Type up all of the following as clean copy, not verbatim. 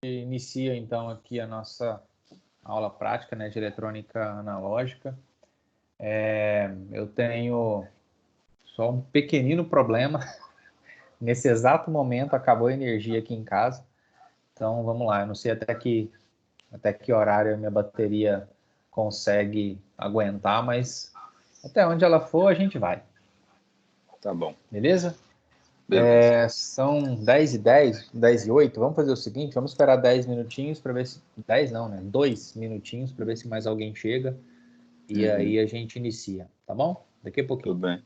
inicia então aqui a nossa aula prática, né, de eletrônica analógica. Eu tenho só um pequenino problema. Nesse exato momento acabou a energia aqui em casa. Então vamos lá, eu não sei até que horário a minha bateria consegue aguentar, mas até onde ela for a gente vai. Tá bom. Beleza? Beleza. São 10h10, 10h08. Vamos fazer o seguinte, vamos esperar 10 minutinhos para ver se... 10 não, né? 2 minutinhos para ver se mais alguém chega. E aí a gente inicia, tá bom? Daqui a pouquinho. Tudo bem.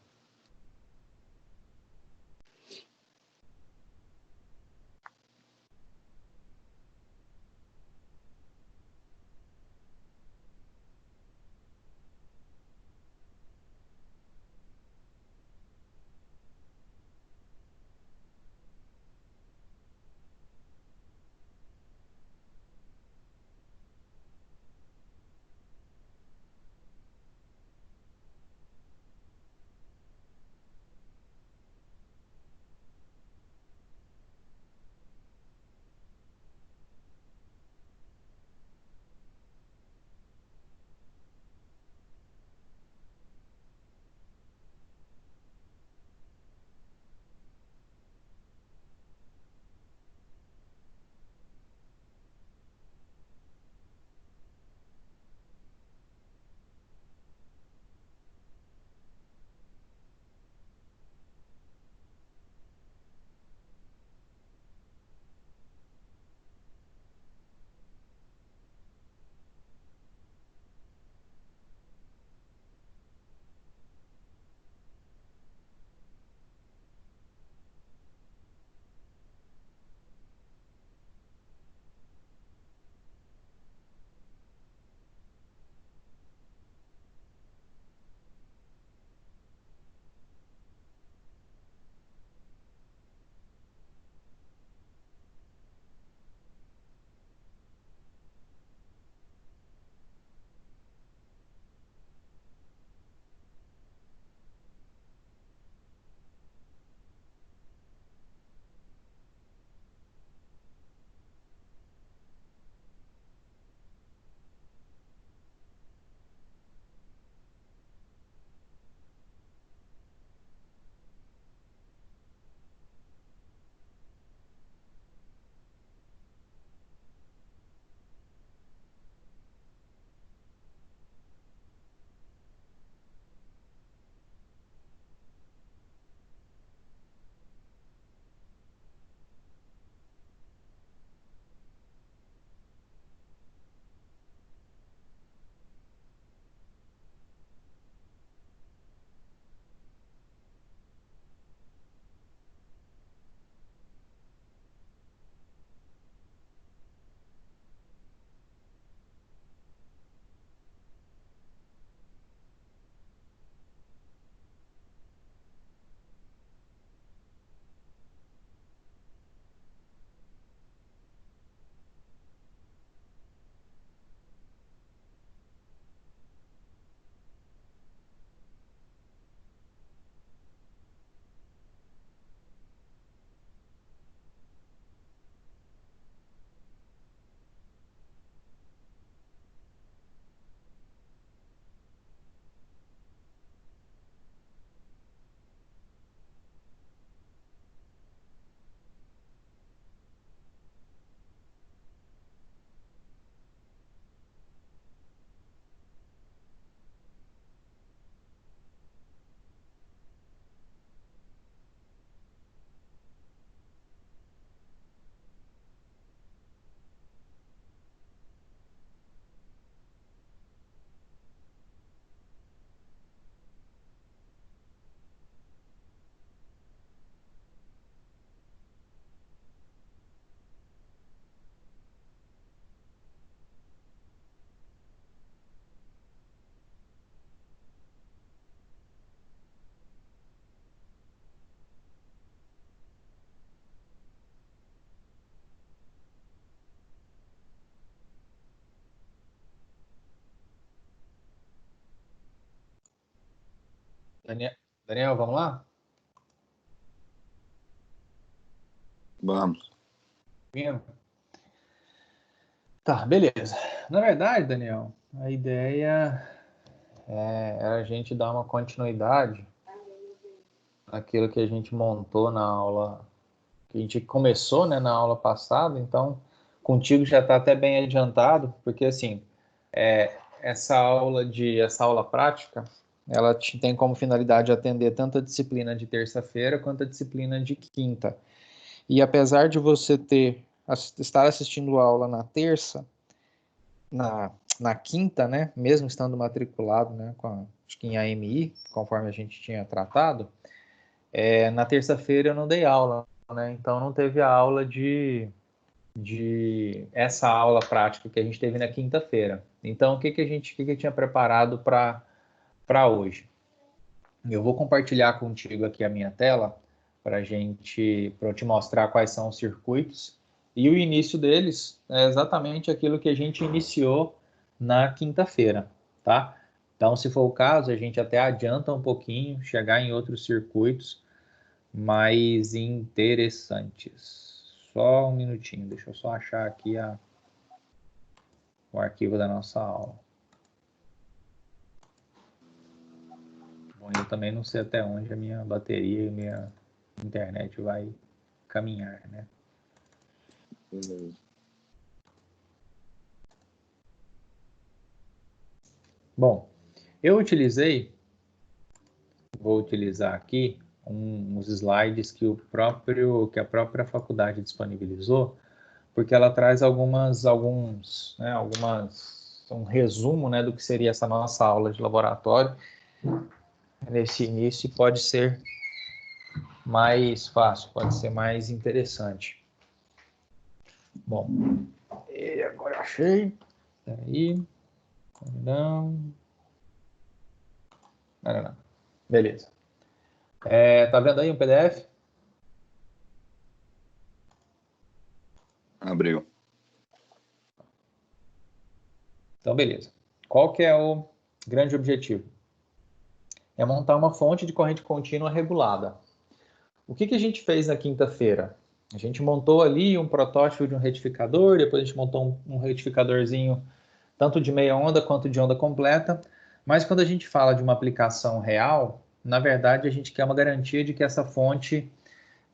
Daniel, vamos lá? Vamos. Vindo. Tá, beleza. Na verdade, Daniel, a ideia era a gente dar uma continuidade naquilo que a gente montou na aula, que a gente começou, né, na aula passada. Então, contigo já está até bem adiantado, porque assim, essa aula prática, ela tem como finalidade atender tanto a disciplina de terça-feira quanto a disciplina de quinta. E apesar de você estar assistindo a aula na terça, na quinta, né, mesmo estando matriculado, né, acho que em AMI, conforme a gente tinha tratado, na terça-feira eu não dei aula, né, então não teve a aula de essa aula prática que a gente teve na quinta-feira. Então, o que eu tinha preparado para hoje? Eu vou compartilhar contigo aqui a minha tela para eu te mostrar quais são os circuitos. E o início deles é exatamente aquilo que a gente iniciou na quinta-feira, tá? Então, se for o caso, a gente até adianta um pouquinho, chegar em outros circuitos mais interessantes. Só um minutinho, deixa eu só achar aqui o arquivo da nossa aula. Bom, eu também não sei até onde a minha bateria e minha internet vai caminhar, né? Bom, vou utilizar aqui uns slides que a própria faculdade disponibilizou, porque ela traz um resumo, né, do que seria essa nossa aula de laboratório. Nesse início pode ser mais fácil, pode ser mais interessante. Bom, e agora eu achei. Peraí. Não. Não. Beleza. Tá vendo aí um PDF? Abriu. Então, beleza. Qual que é o grande objetivo? É montar uma fonte de corrente contínua regulada. O que a gente fez na quinta-feira? A gente montou ali um protótipo de um retificador, depois a gente montou um retificadorzinho tanto de meia onda quanto de onda completa, mas quando a gente fala de uma aplicação real, na verdade a gente quer uma garantia de que essa fonte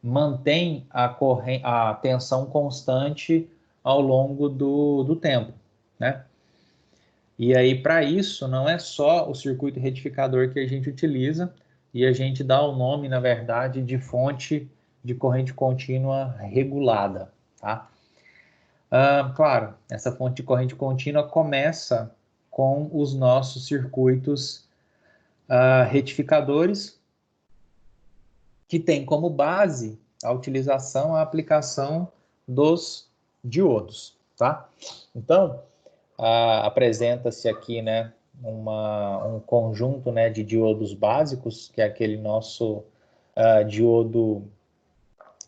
mantém a tensão constante ao longo do tempo, né? E aí, para isso, não é só o circuito retificador que a gente utiliza, e a gente dá o nome, na verdade, de fonte de corrente contínua regulada, tá? Claro, essa fonte de corrente contínua começa com os nossos circuitos retificadores, que tem como base a aplicação dos diodos, tá? Então, apresenta-se aqui, né, um conjunto, né, de diodos básicos, que é aquele nosso diodo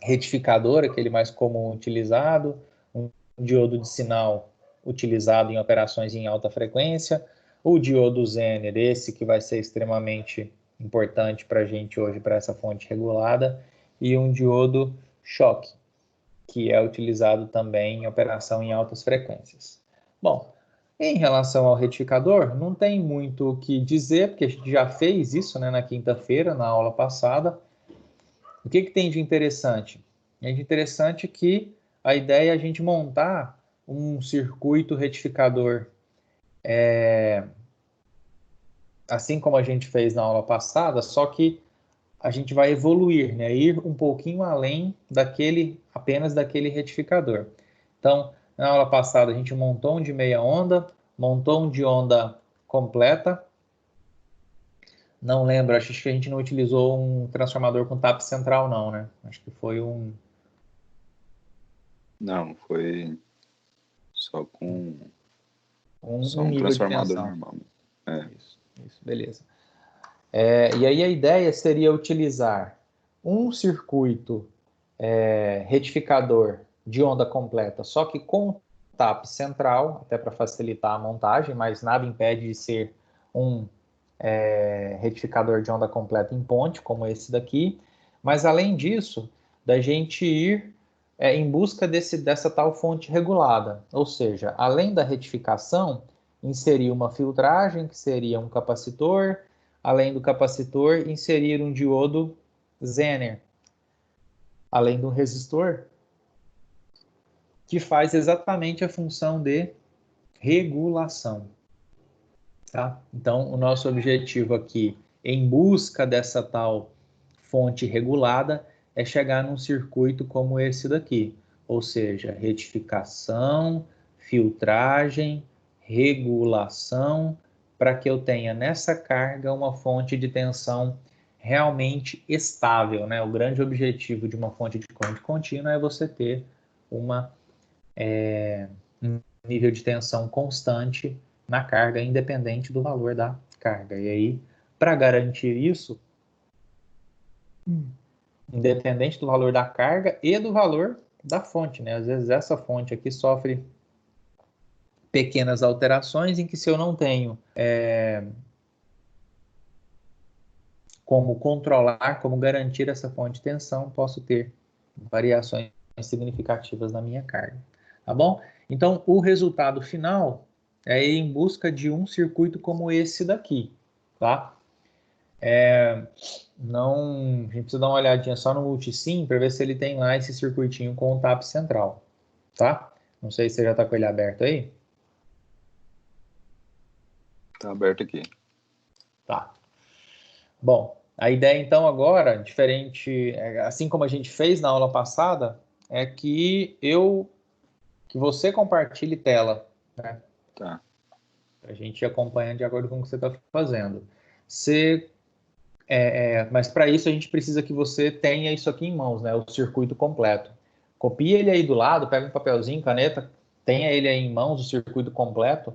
retificador, aquele mais comum utilizado, um diodo de sinal utilizado em operações em alta frequência, o diodo Zener, esse que vai ser extremamente importante para a gente hoje, para essa fonte regulada, e um diodo choque, que é utilizado também em operação em altas frequências. Bom, em relação ao retificador, não tem muito o que dizer, porque a gente já fez isso, né, na quinta-feira, na aula passada. O que tem de interessante? É de interessante que a ideia é a gente montar um circuito retificador, assim como a gente fez na aula passada, só que a gente vai evoluir, né? Ir um pouquinho além apenas daquele retificador. Então, na aula passada a gente montou um de meia onda, montou um de onda completa. Não lembro, acho que a gente não utilizou um transformador com tap central não, né? Acho que foi Não, foi só um um nível de transformador tensão. normal. Isso, beleza. E aí a ideia seria utilizar um circuito retificador de onda completa, só que com tap central, até para facilitar a montagem, mas nada impede de ser um retificador de onda completa em ponte, como esse daqui. Mas além disso, da gente ir em busca dessa tal fonte regulada. Ou seja, além da retificação, inserir uma filtragem, que seria um capacitor, além do capacitor, inserir um diodo Zener, além do resistor, que faz exatamente a função de regulação. Tá? Então, o nosso objetivo aqui, em busca dessa tal fonte regulada, é chegar num circuito como esse daqui, ou seja, retificação, filtragem, regulação, para que eu tenha nessa carga uma fonte de tensão realmente estável, né? O grande objetivo de uma fonte de corrente contínua é você ter um nível de tensão constante na carga, independente do valor da carga. E aí, para garantir isso, independente do valor da carga e do valor da fonte, né? Às vezes essa fonte aqui sofre pequenas alterações em que, se eu não tenho como controlar, como garantir essa fonte de tensão, posso ter variações significativas na minha carga. Tá bom? Então, o resultado final é ir em busca de um circuito como esse daqui, tá? Não, a gente precisa dar uma olhadinha só no multisim para ver se ele tem lá esse circuitinho com o tap central, tá? Não sei se você já está com ele aberto aí. Tá aberto aqui. Tá. Bom, a ideia então agora, diferente, assim como a gente fez na aula passada, é que você compartilhe tela, né? Tá. A gente acompanha de acordo com o que você está fazendo. Mas para isso a gente precisa que você tenha isso aqui em mãos, né? O circuito completo. Copia ele aí do lado, pega um papelzinho, caneta, tenha ele aí em mãos, o circuito completo,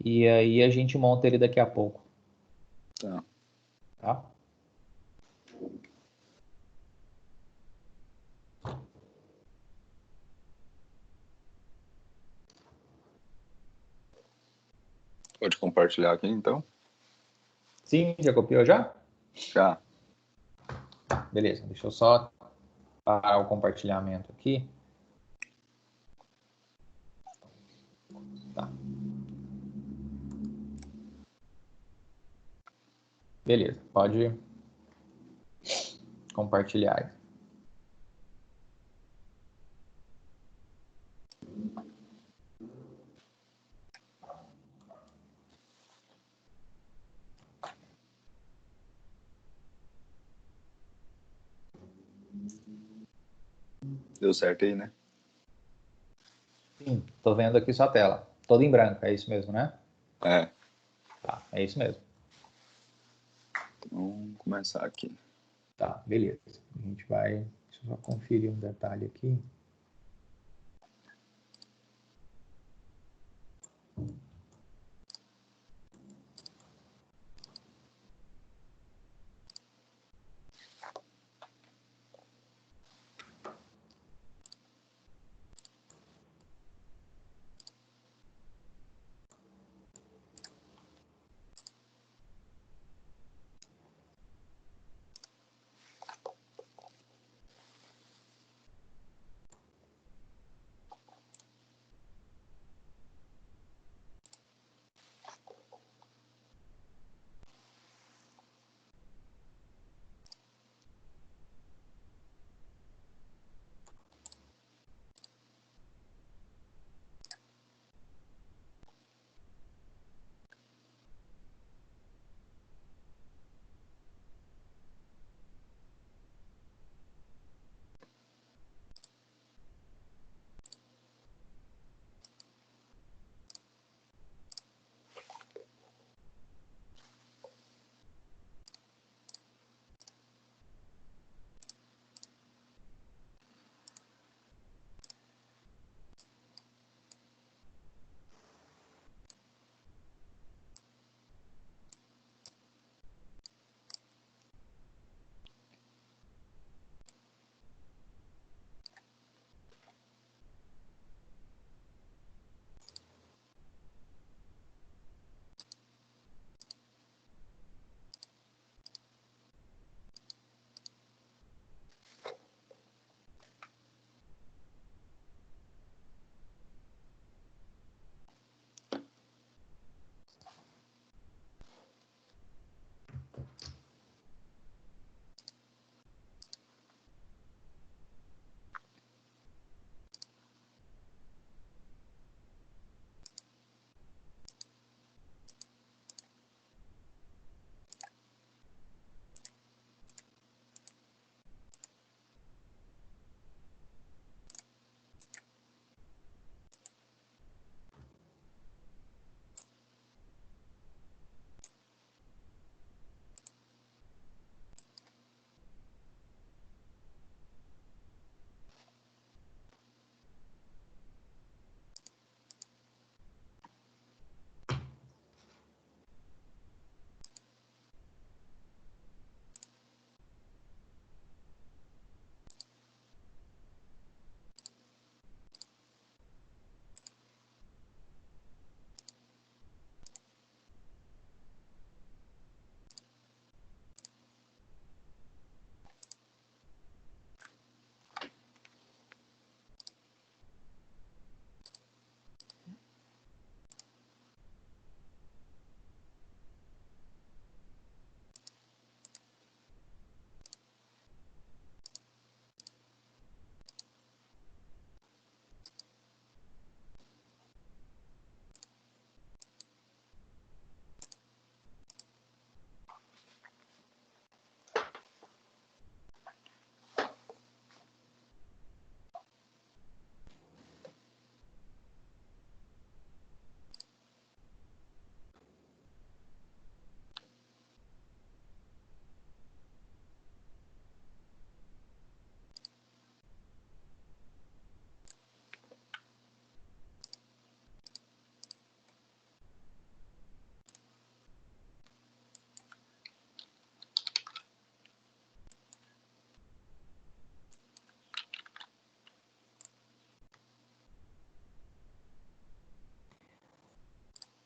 e aí a gente monta ele daqui a pouco. Tá. Tá? Pode compartilhar aqui, então? Sim, já copiou já? Já. Beleza, deixa eu só parar o compartilhamento aqui. Tá. Beleza, pode compartilhar. Deu certo aí, né? Sim, tô vendo aqui sua tela. Toda em branco, é isso mesmo, né? É. Tá, é isso mesmo. Então, vamos começar aqui. Tá, beleza. A gente vai... Deixa eu só conferir um detalhe aqui.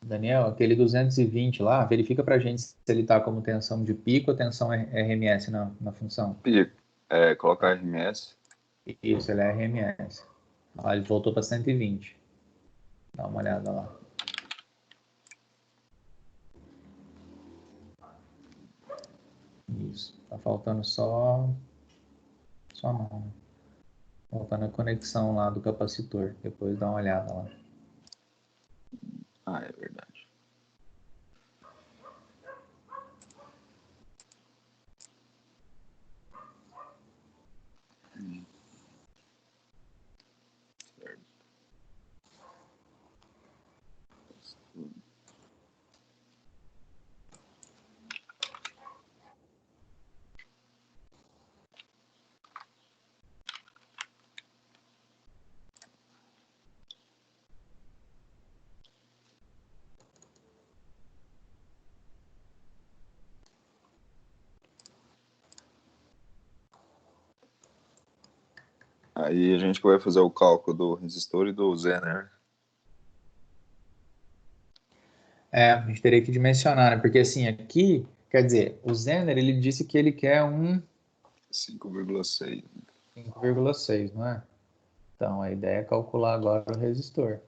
Daniel, aquele 220 lá, verifica para a gente se ele está como tensão de pico ou tensão RMS na função. Pico. Colocar RMS. Isso, ele é RMS. Lá ele voltou para 120. Dá uma olhada lá. Isso. Tá faltando só não. Faltando a conexão lá do capacitor. Depois dá uma olhada lá. Ah, é verdade. Certo. Aí a gente vai fazer o cálculo do resistor e do Zener. A gente teria que dimensionar, né? Porque assim, aqui, quer dizer, o Zener, ele disse que ele quer um 5,6. 5,6, não é? Então, a ideia é calcular agora o resistor.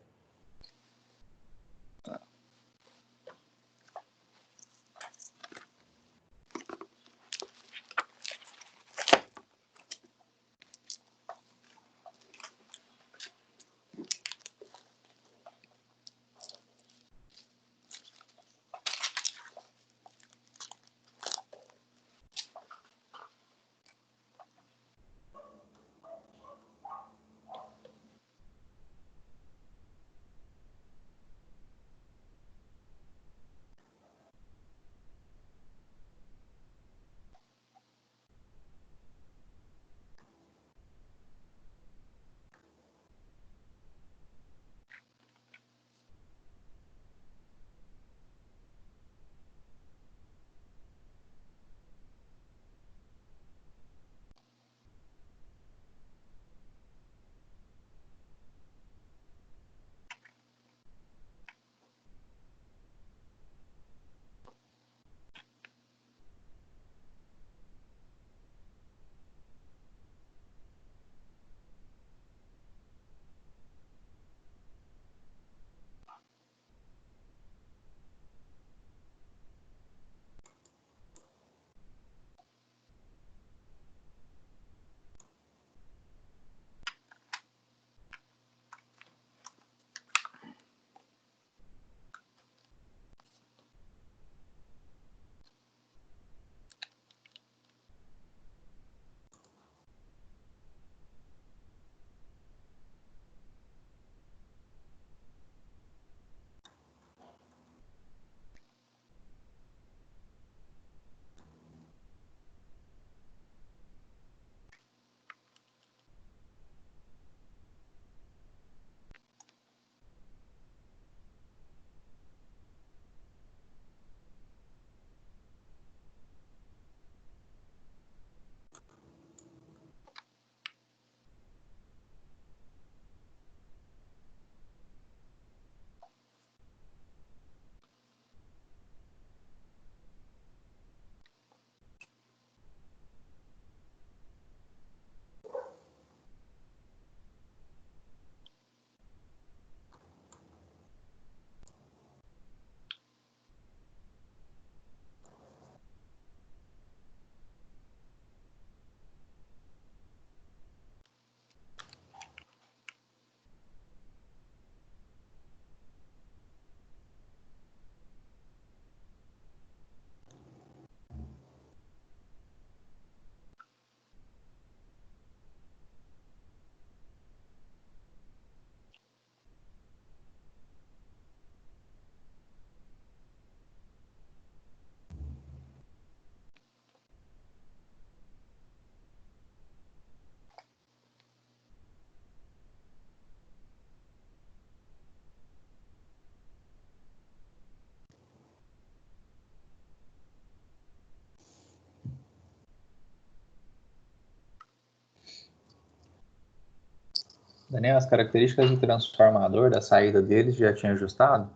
Daniel, as características do transformador, da saída dele, já tinha ajustado?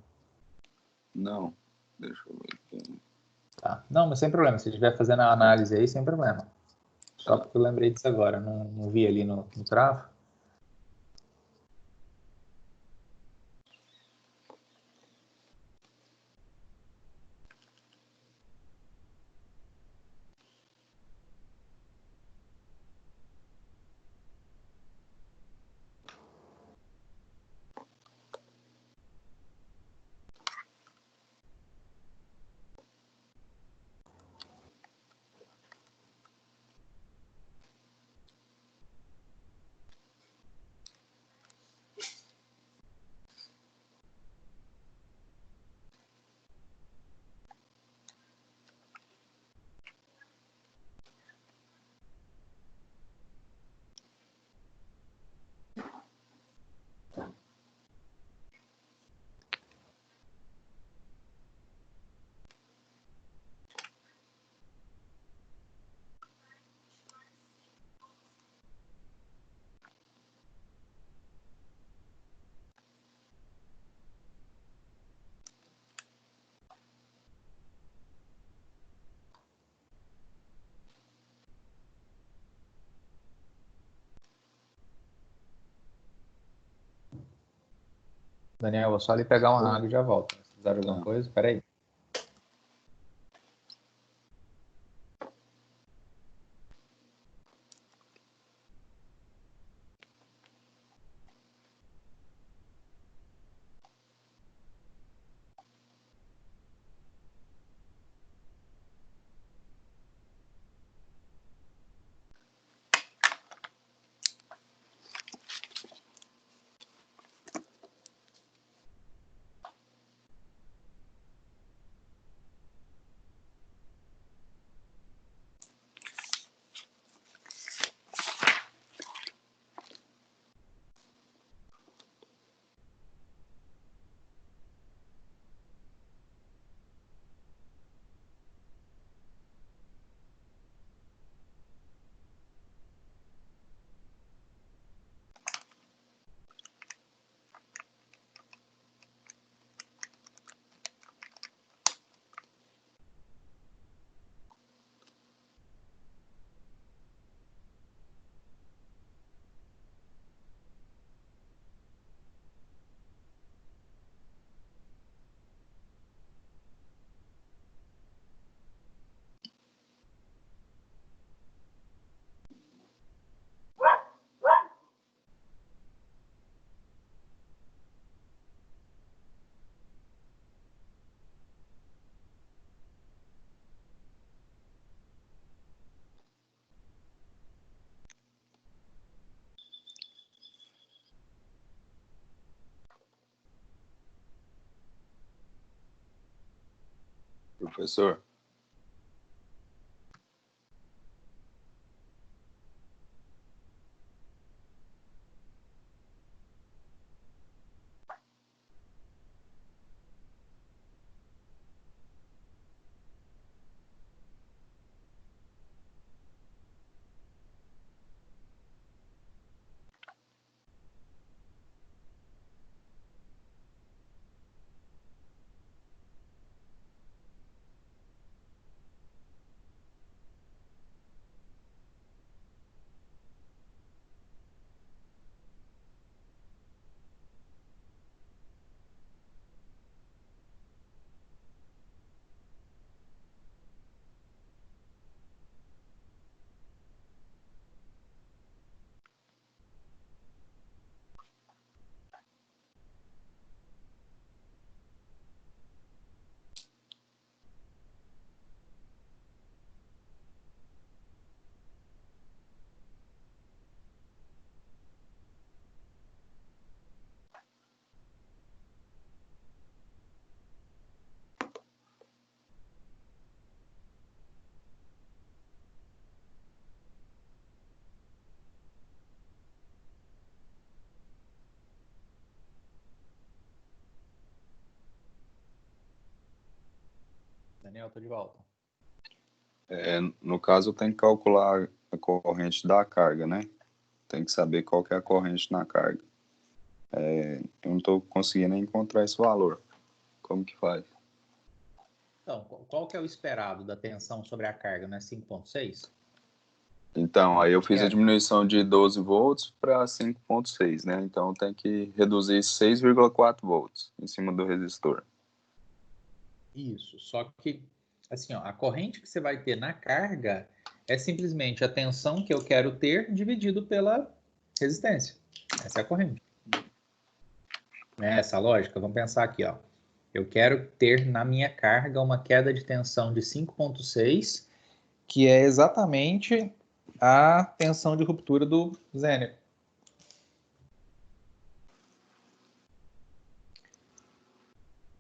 Não, deixa eu ver aqui. Tá. Não, mas sem problema. Se estiver fazendo a análise aí, sem problema. Só Tá. porque eu lembrei disso agora. Não vi ali no travo. Daniel, vou só ali pegar uma água e já volto. Se precisar de alguma Tá. coisa, peraí. Professor, Daniel, tô de volta. no caso, tem que calcular a corrente da carga, né? Tem que saber qual que é a corrente na carga. Eu não estou conseguindo encontrar esse valor. Como que faz? Então, qual que é o esperado da tensão sobre a carga, não é 5,6? Então, aí eu fiz a diminuição de 12 volts para 5,6, né? Então tem que reduzir 6,4 volts em cima do resistor. Isso, só que, assim, ó, a corrente que você vai ter na carga é simplesmente a tensão que eu quero ter dividido pela resistência. Essa é a corrente. Essa lógica, vamos pensar aqui, ó. Eu quero ter na minha carga uma queda de tensão de 5,6, que é exatamente a tensão de ruptura do Zener.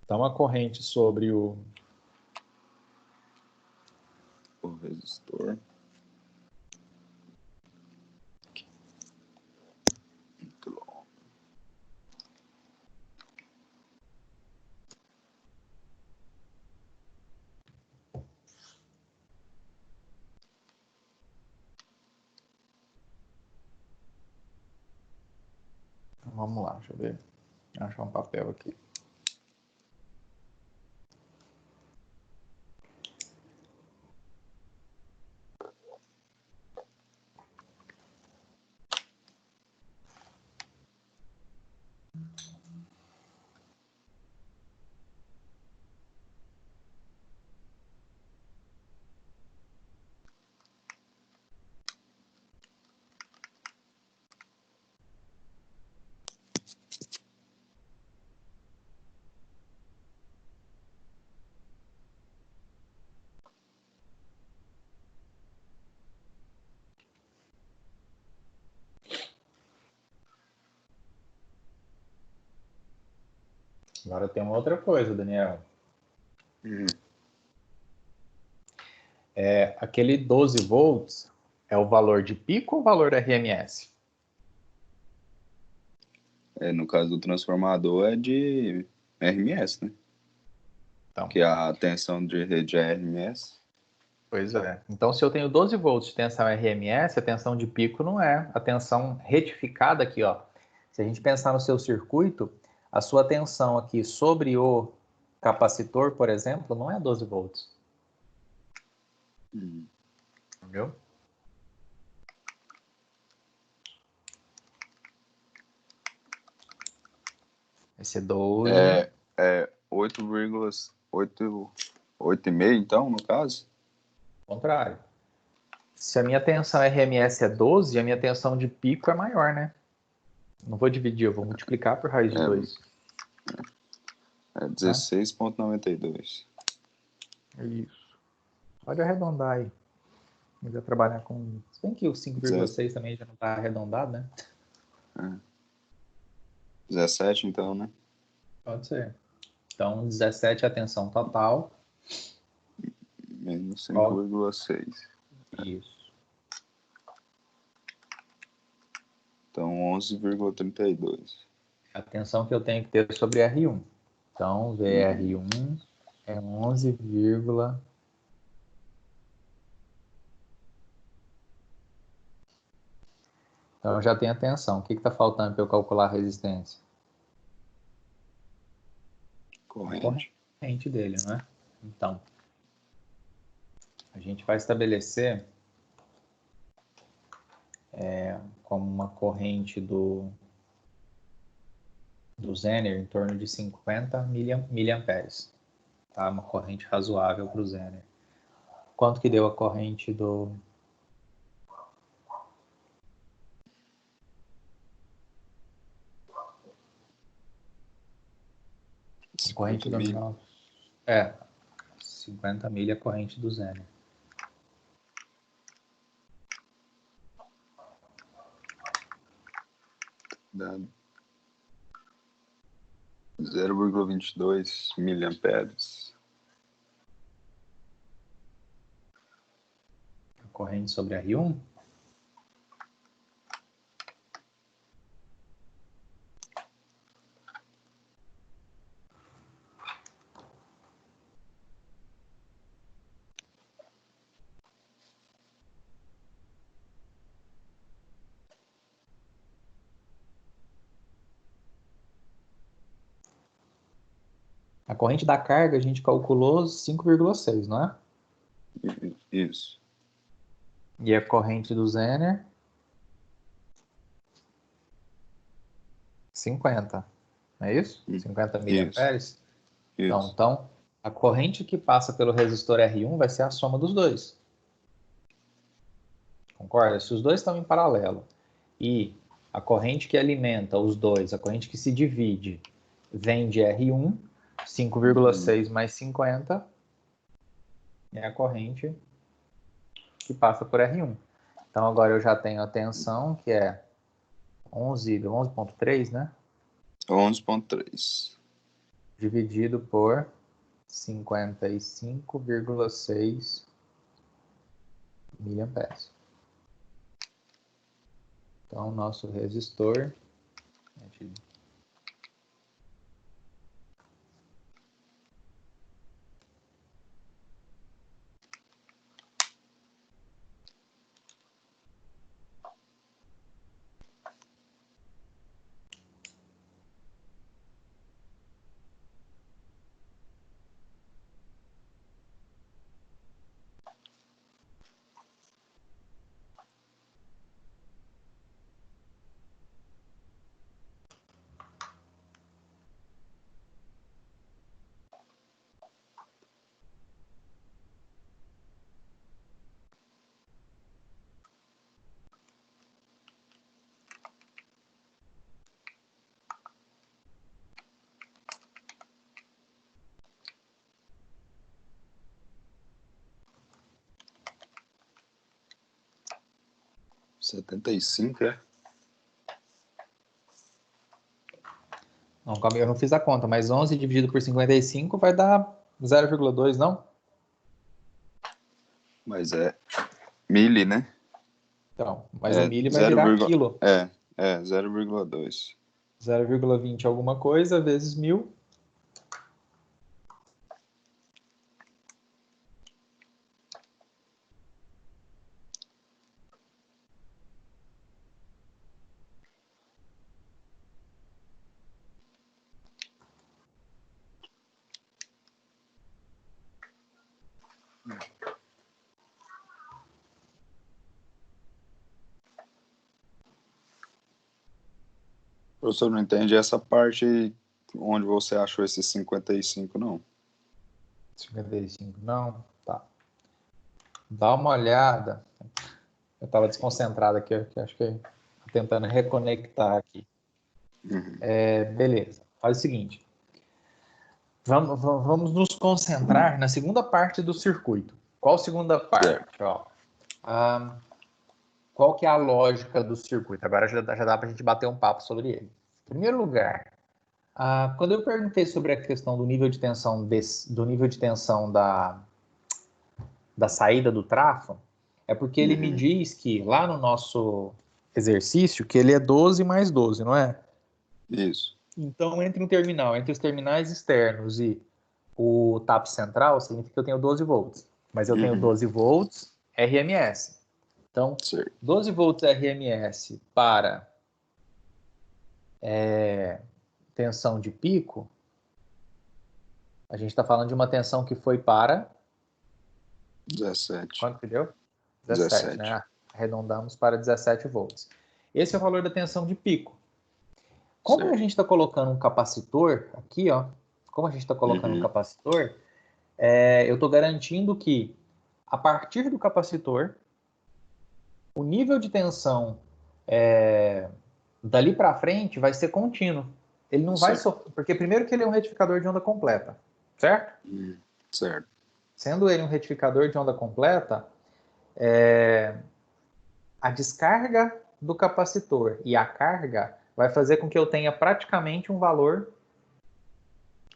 Então, a corrente sobre o resistor. Muito longo. Vamos lá, deixa eu ver. Achar um papel aqui. Agora tem uma outra coisa, Daniel. Aquele 12 volts é o valor de pico ou o valor RMS? No caso do transformador é de RMS, né? Então, Que a tensão de rede é RMS. pois é. Então, se eu tenho 12 volts de tensão RMS, a tensão de pico não é a tensão retificada aqui, ó. Se a gente pensar no seu circuito, a sua tensão aqui sobre o capacitor, por exemplo, não é 12 volts. Entendeu? Esse é 12. É 8,8,5 então, no caso? Contrário. Se a minha tensão RMS é 12, a minha tensão de pico é maior, né? Não vou dividir, eu vou multiplicar por raiz de 2. É 16,92. Isso. Pode arredondar aí. Mas vai trabalhar com... Se bem que o 5,6 também já não está arredondado, né? 17 então, né? Pode ser. Então, 17 é a tensão total. Menos 5,6. Isso. Então, 11,32. A tensão que eu tenho que ter sobre R1. Então, VR1 é 11, então eu já tenho a tensão. O que está faltando para eu calcular a resistência? Corrente. A corrente dele, não é? Então, a gente vai estabelecer como uma corrente do Zener em torno de 50 miliamperes. Tá? Uma corrente razoável para o Zener. Quanto que deu a corrente do... A corrente nominal? 50 milha a corrente do Zener. Dá 0,22 miliamperes. A corrente sobre R1? A corrente da carga a gente calculou 5,6, não é? Isso. E a corrente do Zener? 50. Não é isso? 50 miliamperes? Isso. Então, a corrente que passa pelo resistor R1 vai ser a soma dos dois. Concorda? Se os dois estão em paralelo e a corrente que alimenta os dois, a corrente que se divide, vem de R1, 5,6 mais 50 é a corrente que passa por R1. Então, agora eu já tenho a tensão, que é 11,3, né? 11,3. Dividido por 55,6 miliamperes. Então, nosso resistor é de 75, é? Não, calma aí, eu não fiz a conta, mas 11 dividido por 55 vai dar 0,2, não? Mas é mili, né? Então, mas o milho vai 0, virar quilo. 0,2. 0,20 alguma coisa vezes 1.000. O professor não entende essa parte onde você achou esses 55, não. 55, não? Tá. Dá uma olhada. Eu estava desconcentrado aqui, eu acho que tô tentando reconectar aqui. Beleza. Faz o seguinte. Vamos nos concentrar na segunda parte do circuito. Qual segunda parte? Ó, qual que é a lógica do circuito? Agora já dá para a gente bater um papo sobre ele. Em primeiro lugar, quando eu perguntei sobre a questão do nível de tensão, da saída do trafo, é porque ele me diz que lá no nosso exercício, que ele é 12 mais 12, não é? Isso. Então, entre os terminais externos e o TAP central, significa que eu tenho 12 volts. Mas eu tenho 12 volts RMS. Então, Certo. 12 volts RMS para tensão de pico, a gente está falando de uma tensão que foi para... 17. Quanto que deu? 17. Né? Arredondamos para 17 volts. Esse é o valor da tensão de pico. Como Certo. a gente está colocando um capacitor aqui, ó, como a gente está colocando um capacitor, eu estou garantindo que a partir do capacitor, o nível de tensão dali para frente vai ser contínuo. Ele não vai sofrer, porque primeiro que ele é um retificador de onda completa, certo? Certo. Sendo ele um retificador de onda completa, a descarga do capacitor e a carga vai fazer com que eu tenha praticamente um valor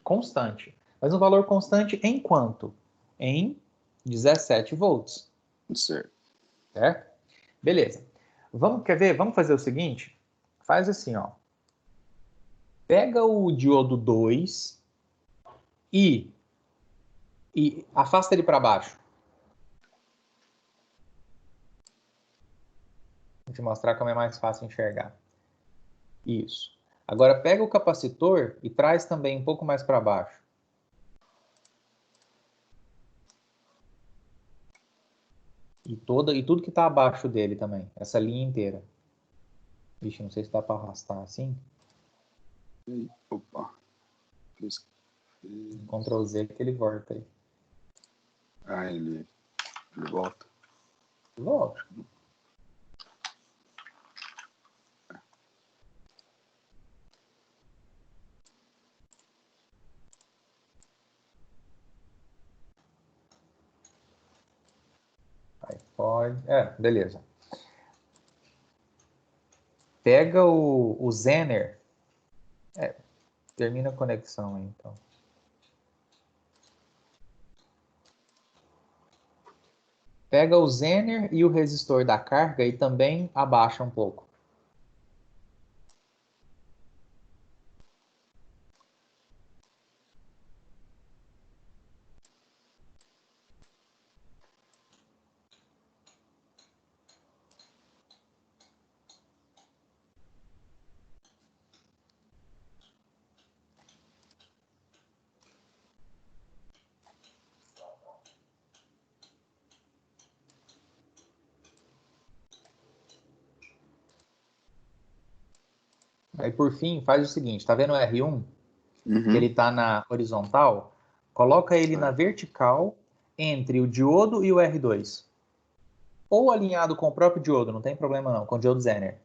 constante. Mas um valor constante em quanto? Em 17 volts. Certo. Certo? Beleza. Quer ver? Vamos fazer o seguinte? Faz assim, ó. Pega o diodo 2 e afasta ele para baixo. Vou te mostrar como é mais fácil enxergar. Isso. Agora pega o capacitor e traz também um pouco mais para baixo. E tudo que está abaixo dele também, essa linha inteira. Vixe, não sei se dá para arrastar assim. Opa. Ctrl Z que ele volta aí. Ah, ele volta. Volta. Aí pode. Beleza. Pega o Zener. Termina a conexão aí, então. Pega o Zener e o resistor da carga e também abaixa um pouco. Aí, por fim, faz o seguinte, tá vendo o R1? Que ele tá na horizontal? Coloca ele na vertical entre o diodo e o R2. Ou alinhado com o próprio diodo, não tem problema não, com o diodo Zener.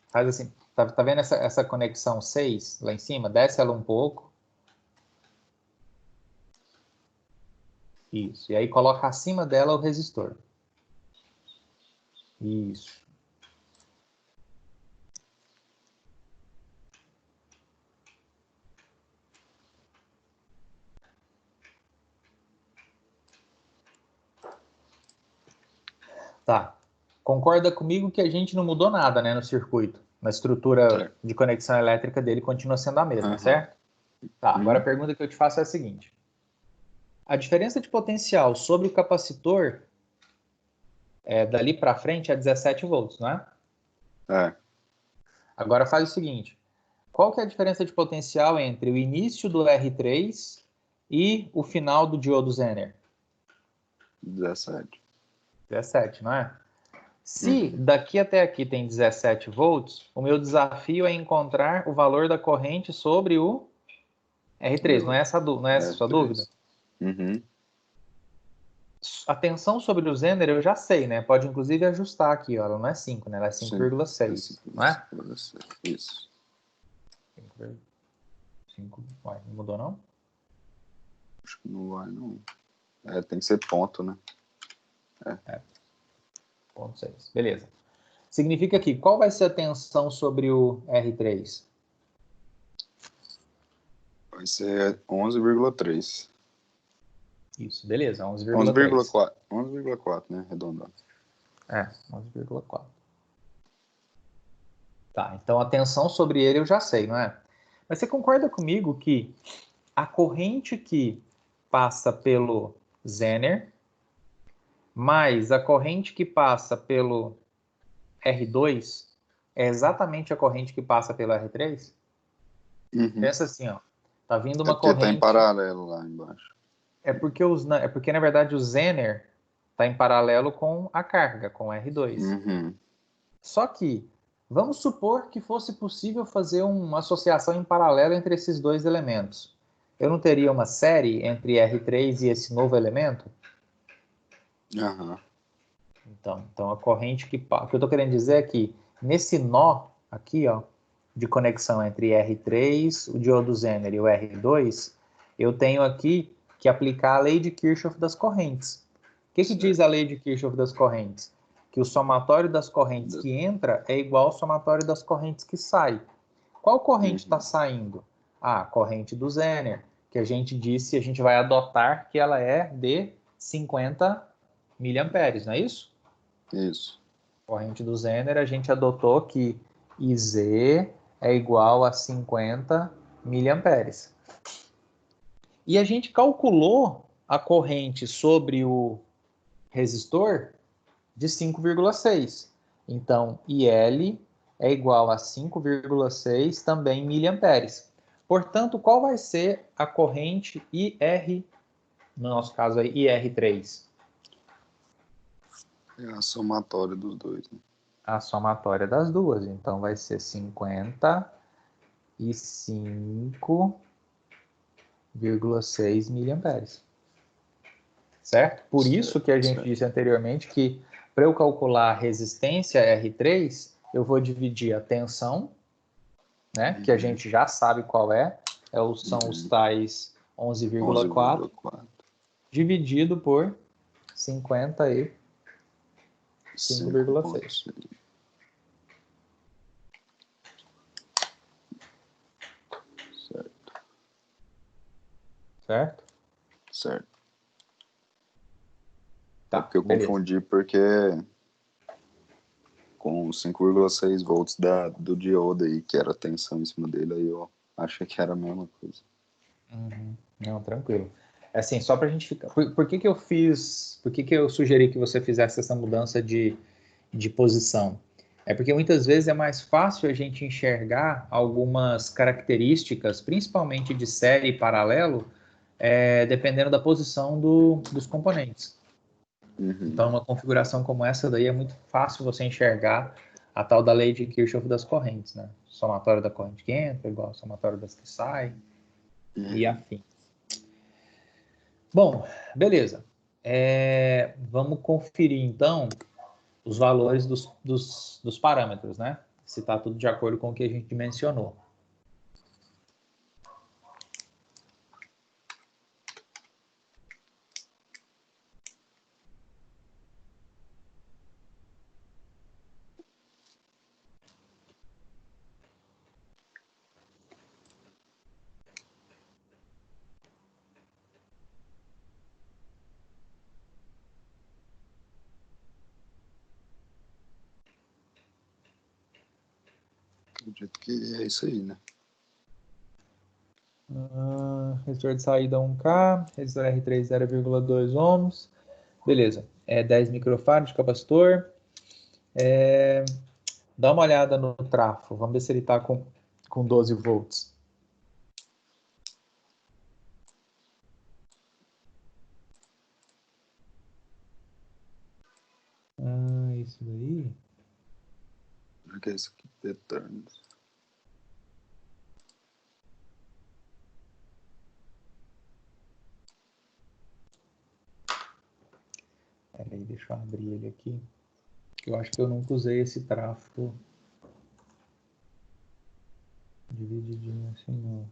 Faz assim, tá vendo essa conexão 6 lá em cima? Desce ela um pouco. Isso, e aí coloca acima dela o resistor. Isso. Tá. Concorda comigo que a gente não mudou nada, né, no circuito? Na estrutura de conexão elétrica dele continua sendo a mesma, certo? Tá, agora a pergunta que eu te faço é a seguinte. A diferença de potencial sobre o capacitor dali para frente é 17 volts, não é? É. Agora faz o seguinte. Qual que é a diferença de potencial entre o início do R3 e o final do diodo Zener? 17. 17, não é? Se daqui até aqui tem 17 volts, o meu desafio é encontrar o valor da corrente sobre o R3. Não é essa a sua dúvida? A tensão sobre o Zener eu já sei, né? Pode inclusive ajustar aqui, ó. Ela não é 5, né? Ela é 5,6, não é? Isso. 5, não mudou não? Acho que não vai, não. Tem que ser ponto, né? Ponto 6. Beleza. Significa que qual vai ser a tensão sobre o R3? Vai ser 11,3. Isso, beleza, 11,3. 11,4, né? Arredondando. 11,4. Tá, então a tensão sobre ele eu já sei, não é? Mas você concorda comigo que a corrente que passa pelo Zener mais a corrente que passa pelo R2 é exatamente a corrente que passa pelo R3? Pensa assim, ó. Tá vindo uma porque tá em corrente... paralelo lá embaixo. É porque, na verdade, o Zener está em paralelo com a carga, com o R2. Só que, vamos supor que fosse possível fazer uma associação em paralelo entre esses dois elementos. Eu não teria uma série entre R3 e esse novo elemento? Então a corrente que o que eu estou querendo dizer é que nesse nó aqui, ó, de conexão entre R3, o diodo Zener e o R2, eu tenho aqui que aplicar a lei de Kirchhoff das correntes. O que diz a lei de Kirchhoff das correntes? Que o somatório das correntes que entra é igual ao somatório das correntes que sai. Qual corrente está saindo? A corrente do Zener, que a gente disse, a gente vai adotar que ela é de 50 miliamperes, não é isso? Isso. Corrente do Zener, a gente adotou que IZ é igual a 50 miliamperes. E a gente calculou a corrente sobre o resistor de 5,6. Então, IL é igual a 5,6 também miliamperes. Portanto, qual vai ser a corrente IR no nosso caso aí, IR3? É a somatória dos dois, né? A somatória das duas. Então, vai ser 55,6 miliamperes. Certo? Por isso que a gente disse anteriormente que para eu calcular a resistência R3, eu vou dividir a tensão, né, que a gente já sabe qual são os tais 11,4, dividido por 55,6. Certo? Certo. Tá, é porque eu confundi porque com 5,6 volts do diodo aí, que era a tensão em cima dele, aí eu achei que era a mesma coisa. Não, tranquilo. É assim, só pra gente ficar... Por que que eu fiz... Por que que eu sugeri que você fizesse essa mudança de posição? É porque muitas vezes é mais fácil a gente enxergar algumas características, principalmente de série e paralelo, dependendo da posição dos componentes. Então, uma configuração como essa daí é muito fácil você enxergar a tal da lei de Kirchhoff das correntes, né? Somatório da corrente que entra igual ao somatório das que saem e afim. Bom, beleza. Vamos conferir, então, os valores dos parâmetros, né? Se está tudo de acordo com o que a gente mencionou. Acredito que é isso aí, né? Resistor de saída 1K, resistor R3 0,2 ohms. Beleza, 10 microfarads de capacitor. Dá uma olhada no trafo, vamos ver se ele está com 12 volts. Isso daí. O que é isso aqui? Determines. Peraí, deixa eu abrir ele aqui. Eu acho que eu nunca usei esse trafo divididinho assim, não.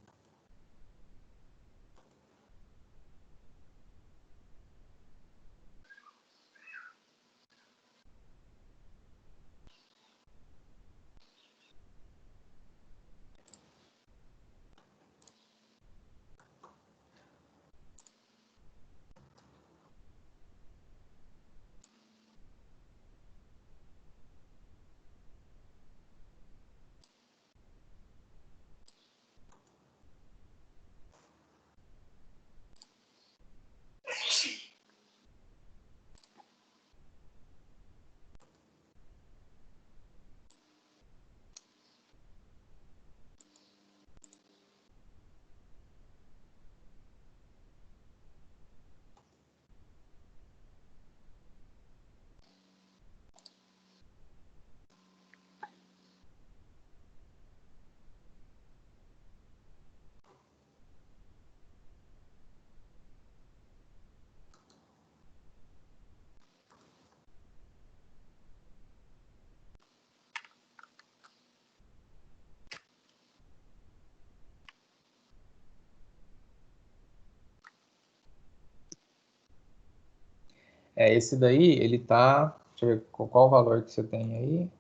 Esse daí, ele tá... Deixa eu ver qual o valor que você tem aí.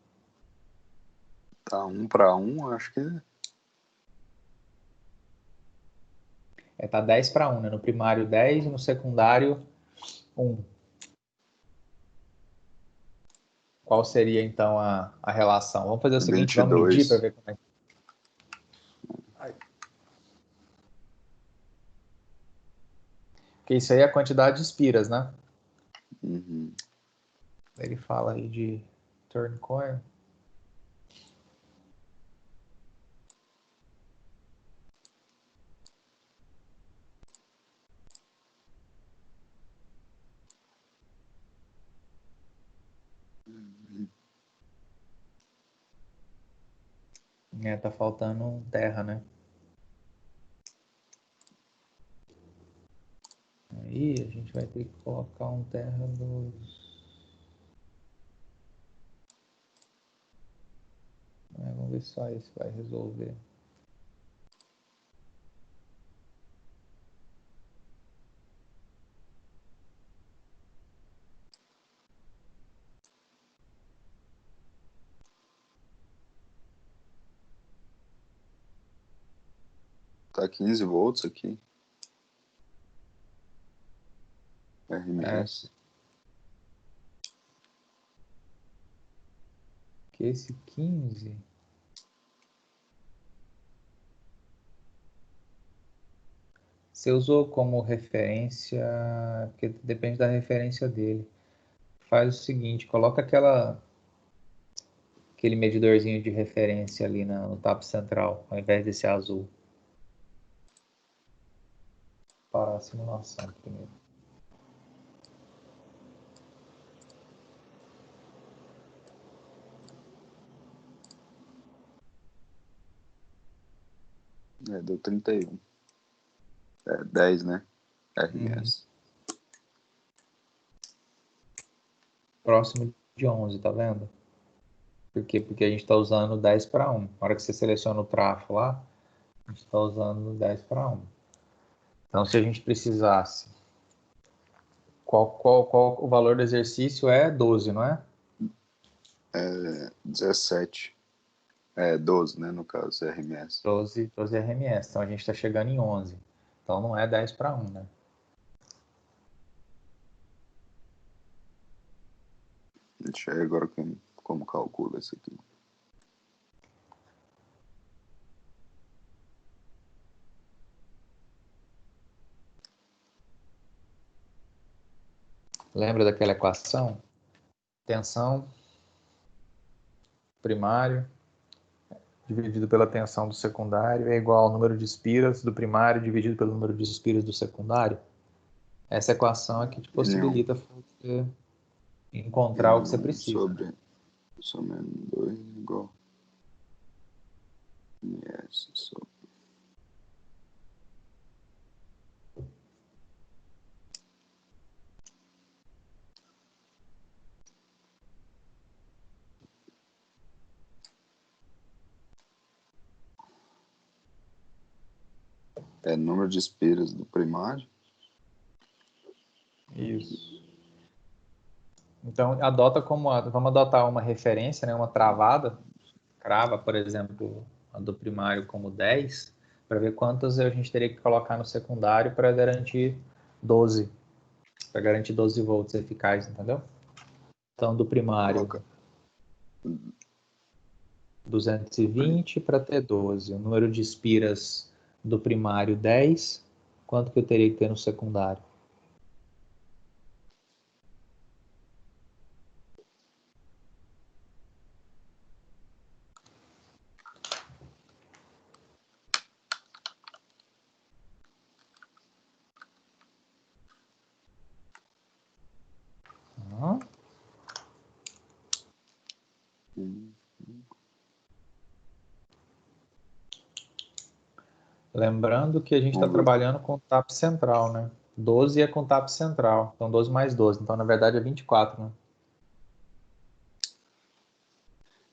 Tá 1 para 1, acho que Tá 10 para 1, né? No primário 10 e no secundário 1. Qual seria, então, a relação? Vamos fazer o seguinte, vamos medir para 22. ver como é que... Porque isso aí é a quantidade de espiras, né? Ele fala aí de turn coil. Tá faltando terra, né? Aí a gente vai ter que colocar um terra vamos ver só esse vai resolver. Tá 15 volts aqui. É, RMS. que esse 15... Você usou como referência, porque depende da referência dele. Faz o seguinte, coloca aquele medidorzinho de referência ali no tap central, ao invés desse azul. Para a simulação primeiro. Deu 31. 10, né? Uhum. RMS. Próximo de 11, tá vendo? Por quê? Porque a gente está usando 10 para 1. Na hora que você seleciona o trafo lá, a gente está usando 10 para 1. Então, se a gente precisasse... Qual o valor do exercício é 12, não é? 17. 12, né? No caso, RMS. 12 RMS. Então, a gente está chegando em 11. Então, não é 10 para 1, né? Deixa eu ver agora como calcula isso aqui. Lembra daquela equação? Tensão primário dividido pela tensão do secundário é igual ao número de espiras do primário dividido pelo número de espiras do secundário. Essa equação é que te N1, possibilita você encontrar o que você N1 precisa. sobre N2 igual NS sobre... número de espiras do primário. Isso. Então, vamos adotar uma referência, né, uma travada. Crava, por exemplo, a do primário como 10, para ver quantas a gente teria que colocar no secundário para garantir 12. Para garantir 12 volts eficazes, entendeu? Então, do primário, Coloca 220 para ter 12. O número de espiras do primário, 10. Quanto que eu teria que ter no secundário? Lembrando que a gente está Vamos ver. trabalhando com tap central, né? 12 é com tap central. Então, 12 mais 12. Então, na verdade, é 24, né?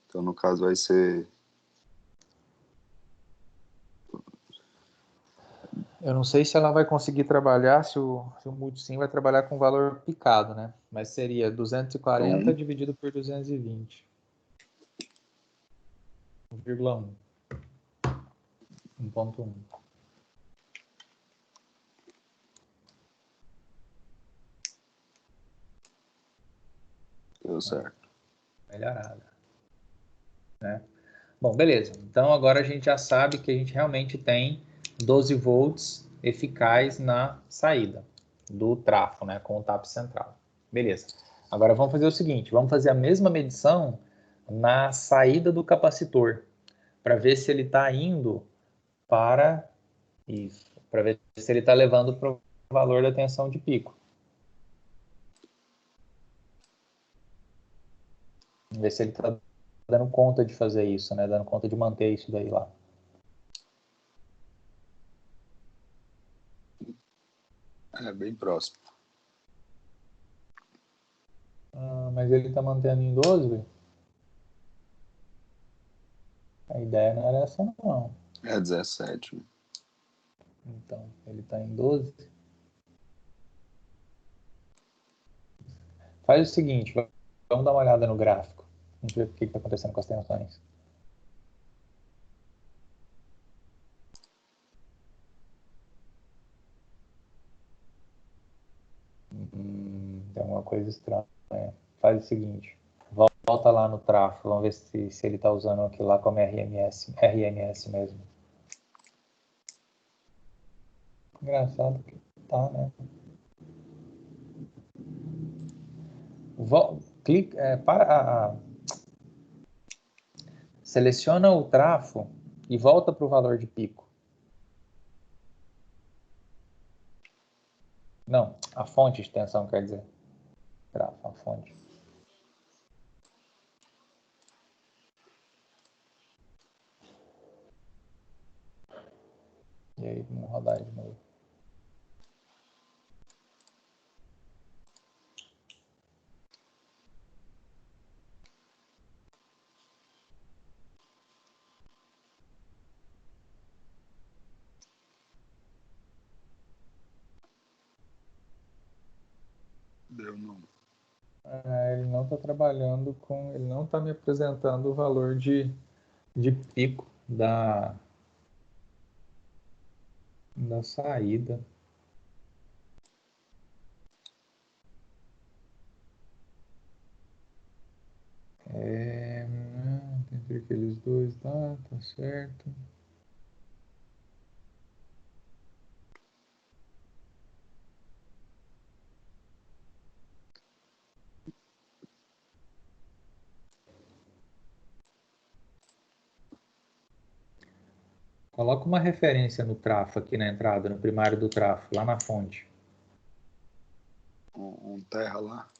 Então, no caso, vai ser... Eu não sei se ela vai conseguir trabalhar, se o multisim vai trabalhar com valor picado, né? Mas seria 240 Então, dividido por 220. 1,1. 1,1. deu certo. Melhorada, né? Bom, beleza. Então, agora a gente já sabe que a gente realmente tem 12 volts eficaz na saída do trafo, né? Com o tap central. Beleza. Agora vamos fazer o seguinte, vamos fazer a mesma medição na saída do capacitor, para ver se ele está indo para isso, para ver se ele está levando para o valor da tensão de pico. Vamos ver se ele está dando conta de fazer isso, né? Dando conta de manter isso daí lá. É bem próximo. Mas ele tá mantendo em 12, velho? A ideia não era essa, não. É 17. Então, ele tá em 12. Faz o seguinte, vamos dar uma olhada no gráfico. A gente vê o que está acontecendo com as tensões. Tem alguma coisa estranha. Faz o seguinte, volta lá no tráfego, vamos ver se ele está usando aquilo lá como RMS mesmo. Engraçado que tá, né? Seleciona o trafo e volta para o valor de pico. Não, a fonte de tensão, quer dizer. Trafo, a fonte. E aí, vamos rodar de novo. Deu não. Ele não está trabalhando com. Ele não está me apresentando o valor de pico da saída. Entre aqueles dois, tá certo. Coloca uma referência no trafo aqui na entrada, no primário do trafo, lá na fonte. Um terra lá.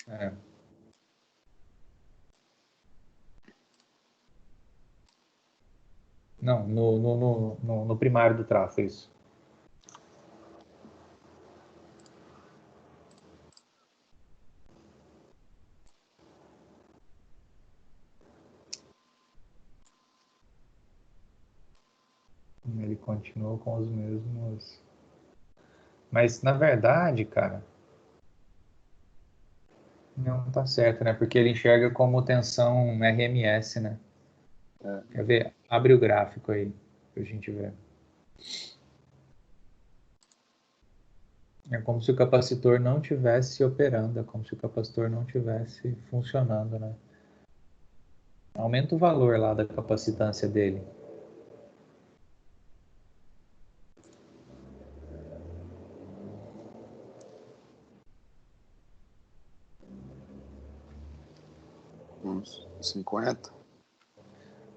É. Não, no primário do trafo, isso. Ele continua com os mesmos. Mas, na verdade, cara, não tá certo, né? Porque ele enxerga como tensão RMS, né? É. Quer ver? Abre o gráfico aí, pra gente ver. É como se o capacitor não tivesse operando, é como se o capacitor não tivesse funcionando, né? Aumenta o valor lá da capacitância dele. Uns 50.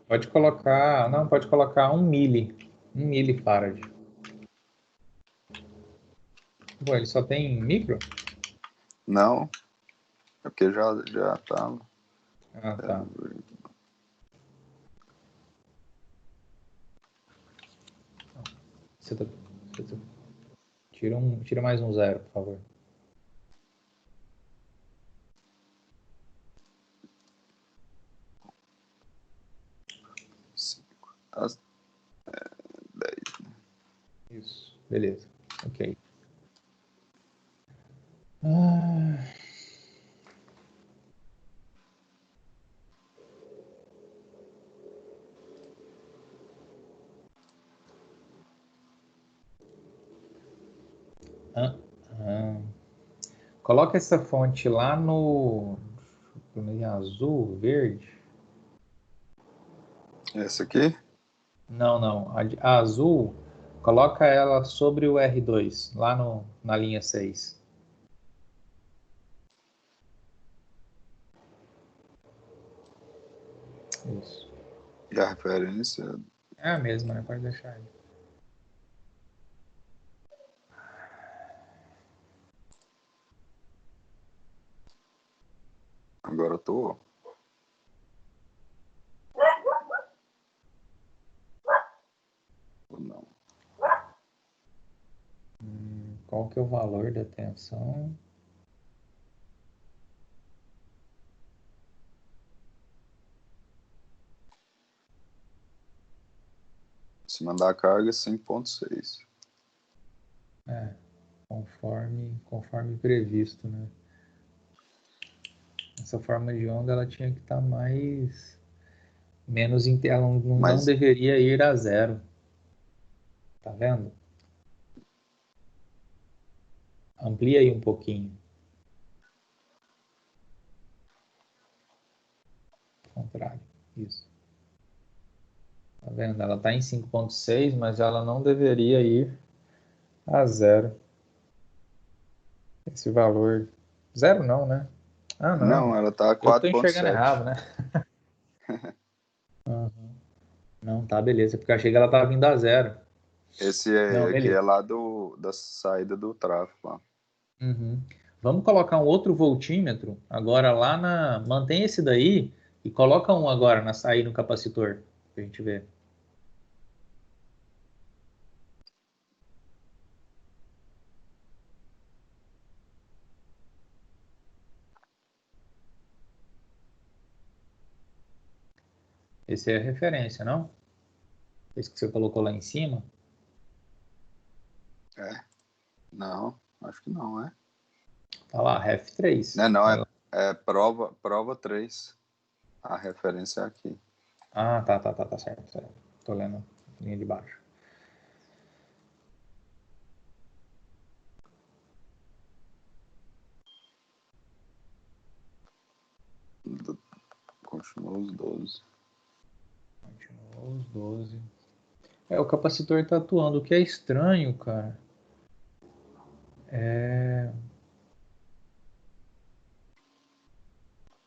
Pode colocar, não, pode colocar 1 millifarad. Pô, ele só tem micro? Não, é porque já tá. Ah, tá. Você tá- você tá- Tira mais um zero, por favor. Cinco. 10. Isso, beleza. Ok. Ah, ah, ah. Coloca essa fonte lá no azul, verde. Essa aqui? Não, não. A azul, coloca ela sobre o R2, lá na linha 6. Isso. E a referência? É a mesma, né? Pode deixar aí. Agora eu tô. Qual que é o valor da tensão? Em cima da carga, 5,6. Conforme previsto, né? Essa forma de onda ela tinha que estar menos, ela não Mas, deveria ir a zero. Tá vendo? Amplia aí um pouquinho. Contrário. Isso. Tá vendo? Ela está em 5,6, mas ela não deveria ir a zero. Esse valor. Zero não, né? Ah, não, não. ela tá Eu que tô enxergando errado, 4,7. né? Uhum. Não, tá, beleza. Porque eu achei que ela estava vindo a zero. Esse Não, aqui é beleza. lá da saída do tráfego, lá. Uhum. Vamos colocar um outro voltímetro agora lá na. Mantém esse daí e coloca um agora aí no capacitor, pra gente ver. Esse é a referência, não? Esse que você colocou lá em cima. É, não, acho que não, é. Tá lá, Ref3. Não, não, Vai lá. é prova 3. A referência é aqui. Ah, tá certo, certo. Tô lendo a linha de baixo. Continua os 12. Continuou os 12. O capacitor tá atuando. O que é estranho, cara, é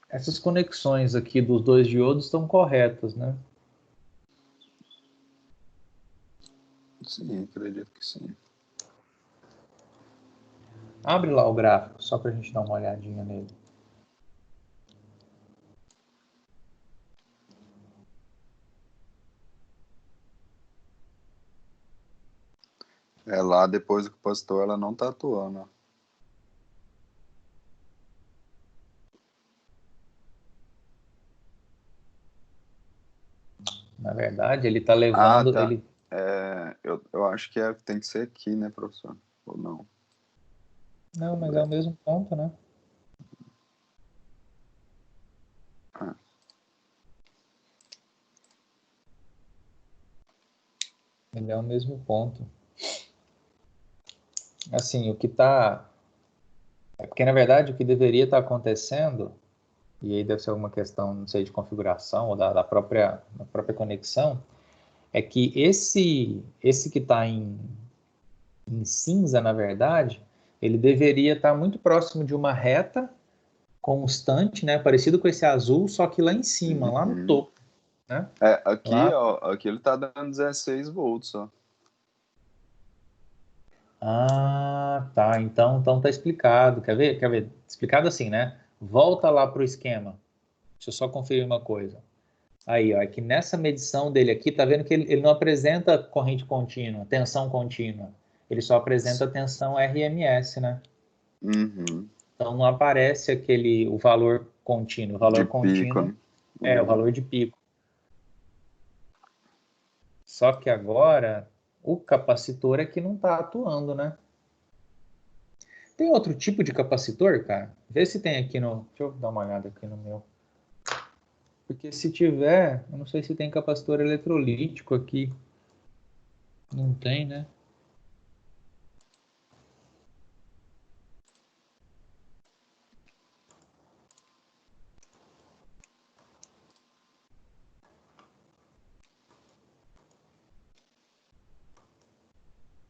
essas conexões aqui dos dois diodos estão corretas, né? Sim, acredito que sim. Abre lá o gráfico, só pra gente dar uma olhadinha nele. É lá depois do capacitor, ela não tá atuando, ó. Na verdade, ele tá Ah, levando, tá. ele. Eu acho que tem que ser aqui, né, professor? Ou não? Não, mas é o mesmo ponto, né? Ah, Ele é o mesmo ponto. Assim, o que tá. É porque, na verdade, o que deveria estar acontecendo, e aí deve ser alguma questão, não sei, de configuração ou da própria conexão, é que esse que está em cinza, na verdade, ele deveria estar muito próximo de uma reta constante, né? Parecido com esse azul, só que lá em cima, lá no uhum. topo, né? Aqui, Lá. ó, aqui ele tá dando 16 volts, ó. Ah, tá. Então tá explicado. Quer ver? Quer ver? Explicado assim, né? Volta lá para o esquema. Deixa eu só conferir uma coisa. Aí, ó, é que nessa medição dele aqui, tá vendo que ele não apresenta corrente contínua, tensão contínua. Ele só apresenta tensão RMS, né? Uhum. Então não aparece o valor contínuo. O De valor pico, contínuo né? é o Uhum. valor de pico. Só que agora o capacitor é que não está atuando, né? Tem outro tipo de capacitor, cara? Vê se tem aqui no. Deixa eu dar uma olhada aqui no meu. Porque se tiver, eu não sei se tem capacitor eletrolítico aqui. Não tem, né?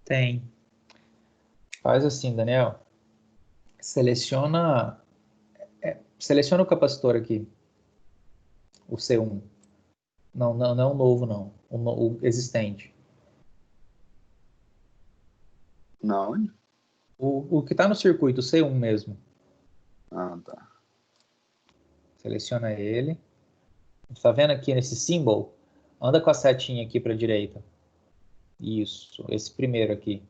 Tem. Faz assim, Daniel. Seleciona, seleciona o capacitor aqui, o C1. Não, não, não o novo, não. O existente. Não? O que está no circuito, o C1 mesmo. Ah, tá. Seleciona ele. Está vendo aqui nesse symbol? Anda com a setinha aqui para a direita. Isso, esse primeiro aqui.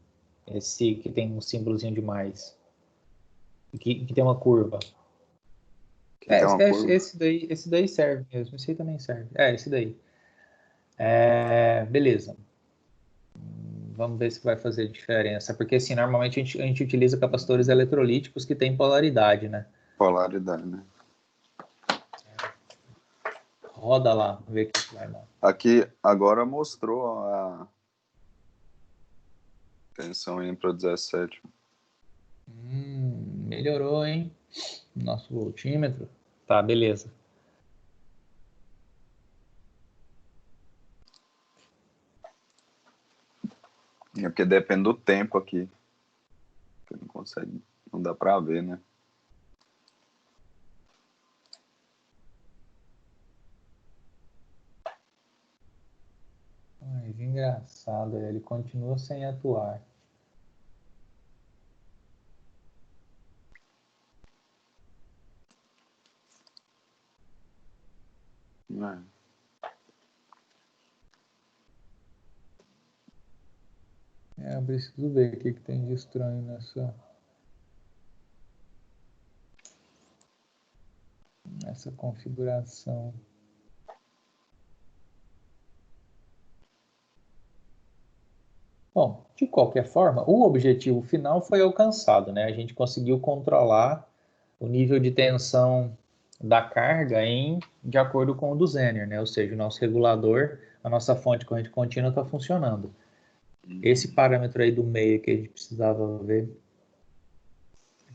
Esse que tem um símbolozinho de mais. Que tem uma curva. Que tem uma curva. Esse daí serve mesmo. Esse aí também serve. Esse daí. Beleza. Vamos ver se vai fazer diferença. Porque, assim, normalmente a gente utiliza capacitores eletrolíticos que têm polaridade, né? Polaridade, né? Roda lá, vê o que vai dar. Aqui, agora mostrou a tensão indo para 17. Melhorou, hein? Nosso voltímetro. Tá, beleza. É porque depende do tempo aqui. Você não consegue, não dá para ver, né? Mas engraçado, ele continua sem atuar. Eu preciso ver o que tem de estranho nessa configuração. Bom, de qualquer forma, o objetivo final foi alcançado, né? A gente conseguiu controlar o nível de tensão da carga de acordo com o do Zener, né? Ou seja, o nosso regulador, a nossa fonte de corrente contínua está funcionando. Esse parâmetro aí do meio que a gente precisava ver,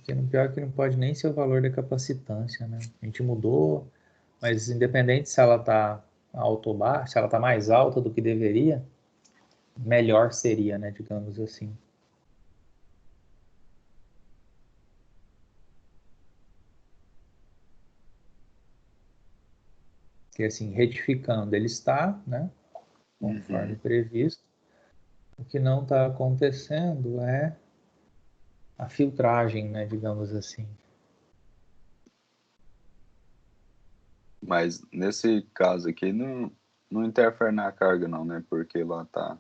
que no pior que não pode nem ser o valor da capacitância, né? A gente mudou, mas independente se ela está alta ou baixa, se ela está mais alta do que deveria, melhor seria, né? Digamos assim. Que assim, retificando, ele está, né? Conforme previsto. O que não está acontecendo é a filtragem, né? Digamos assim. Mas nesse caso aqui não interfere na carga não, né? Porque lá tá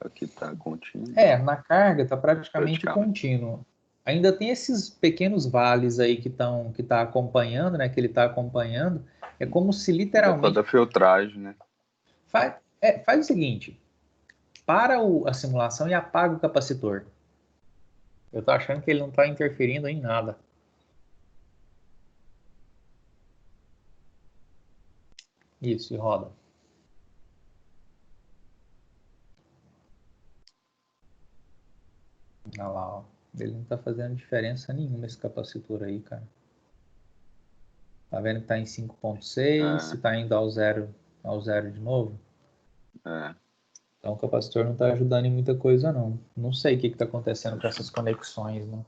aqui tá contínuo. Na carga está praticamente contínuo. Ainda tem esses pequenos vales aí que tá acompanhando, né? Que ele está acompanhando. É como se literalmente. Da filtragem, né? Faz o seguinte: para a simulação e apaga o capacitor. Eu tô achando que ele não está interferindo em nada. Isso, e roda. Olha lá, ó. Ele não tá fazendo diferença nenhuma esse capacitor aí, cara. Tá vendo que tá em 5.6, se tá indo ao zero de novo. Então o capacitor não tá ajudando em muita coisa, não. Não sei o que tá acontecendo com essas conexões, né?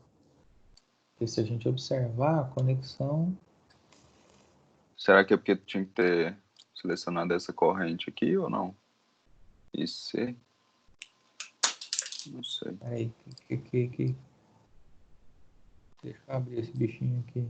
Porque se a gente observar a conexão... Será que é porque tinha que ter selecionado essa corrente aqui ou não? IC? Não sei. Peraí, deixa eu abrir esse bichinho aqui.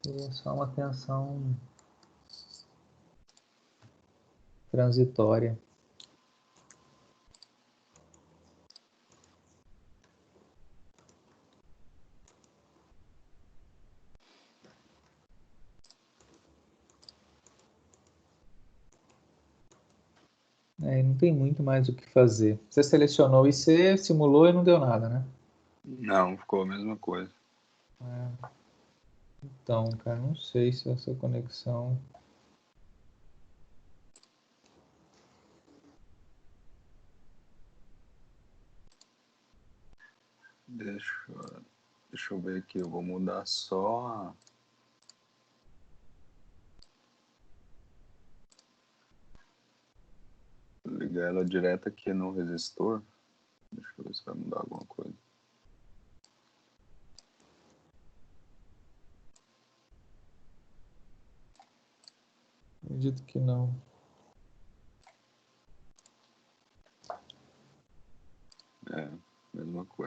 Seria só uma tensão transitória. Não tem muito mais o que fazer. Você selecionou e você simulou e não deu nada, né? Não, ficou a mesma coisa. Então, cara, não sei se essa conexão... Deixa eu ver aqui, eu vou mudar só ligar ela direto aqui no resistor. Deixa eu ver se vai mudar alguma coisa. Acredito que não.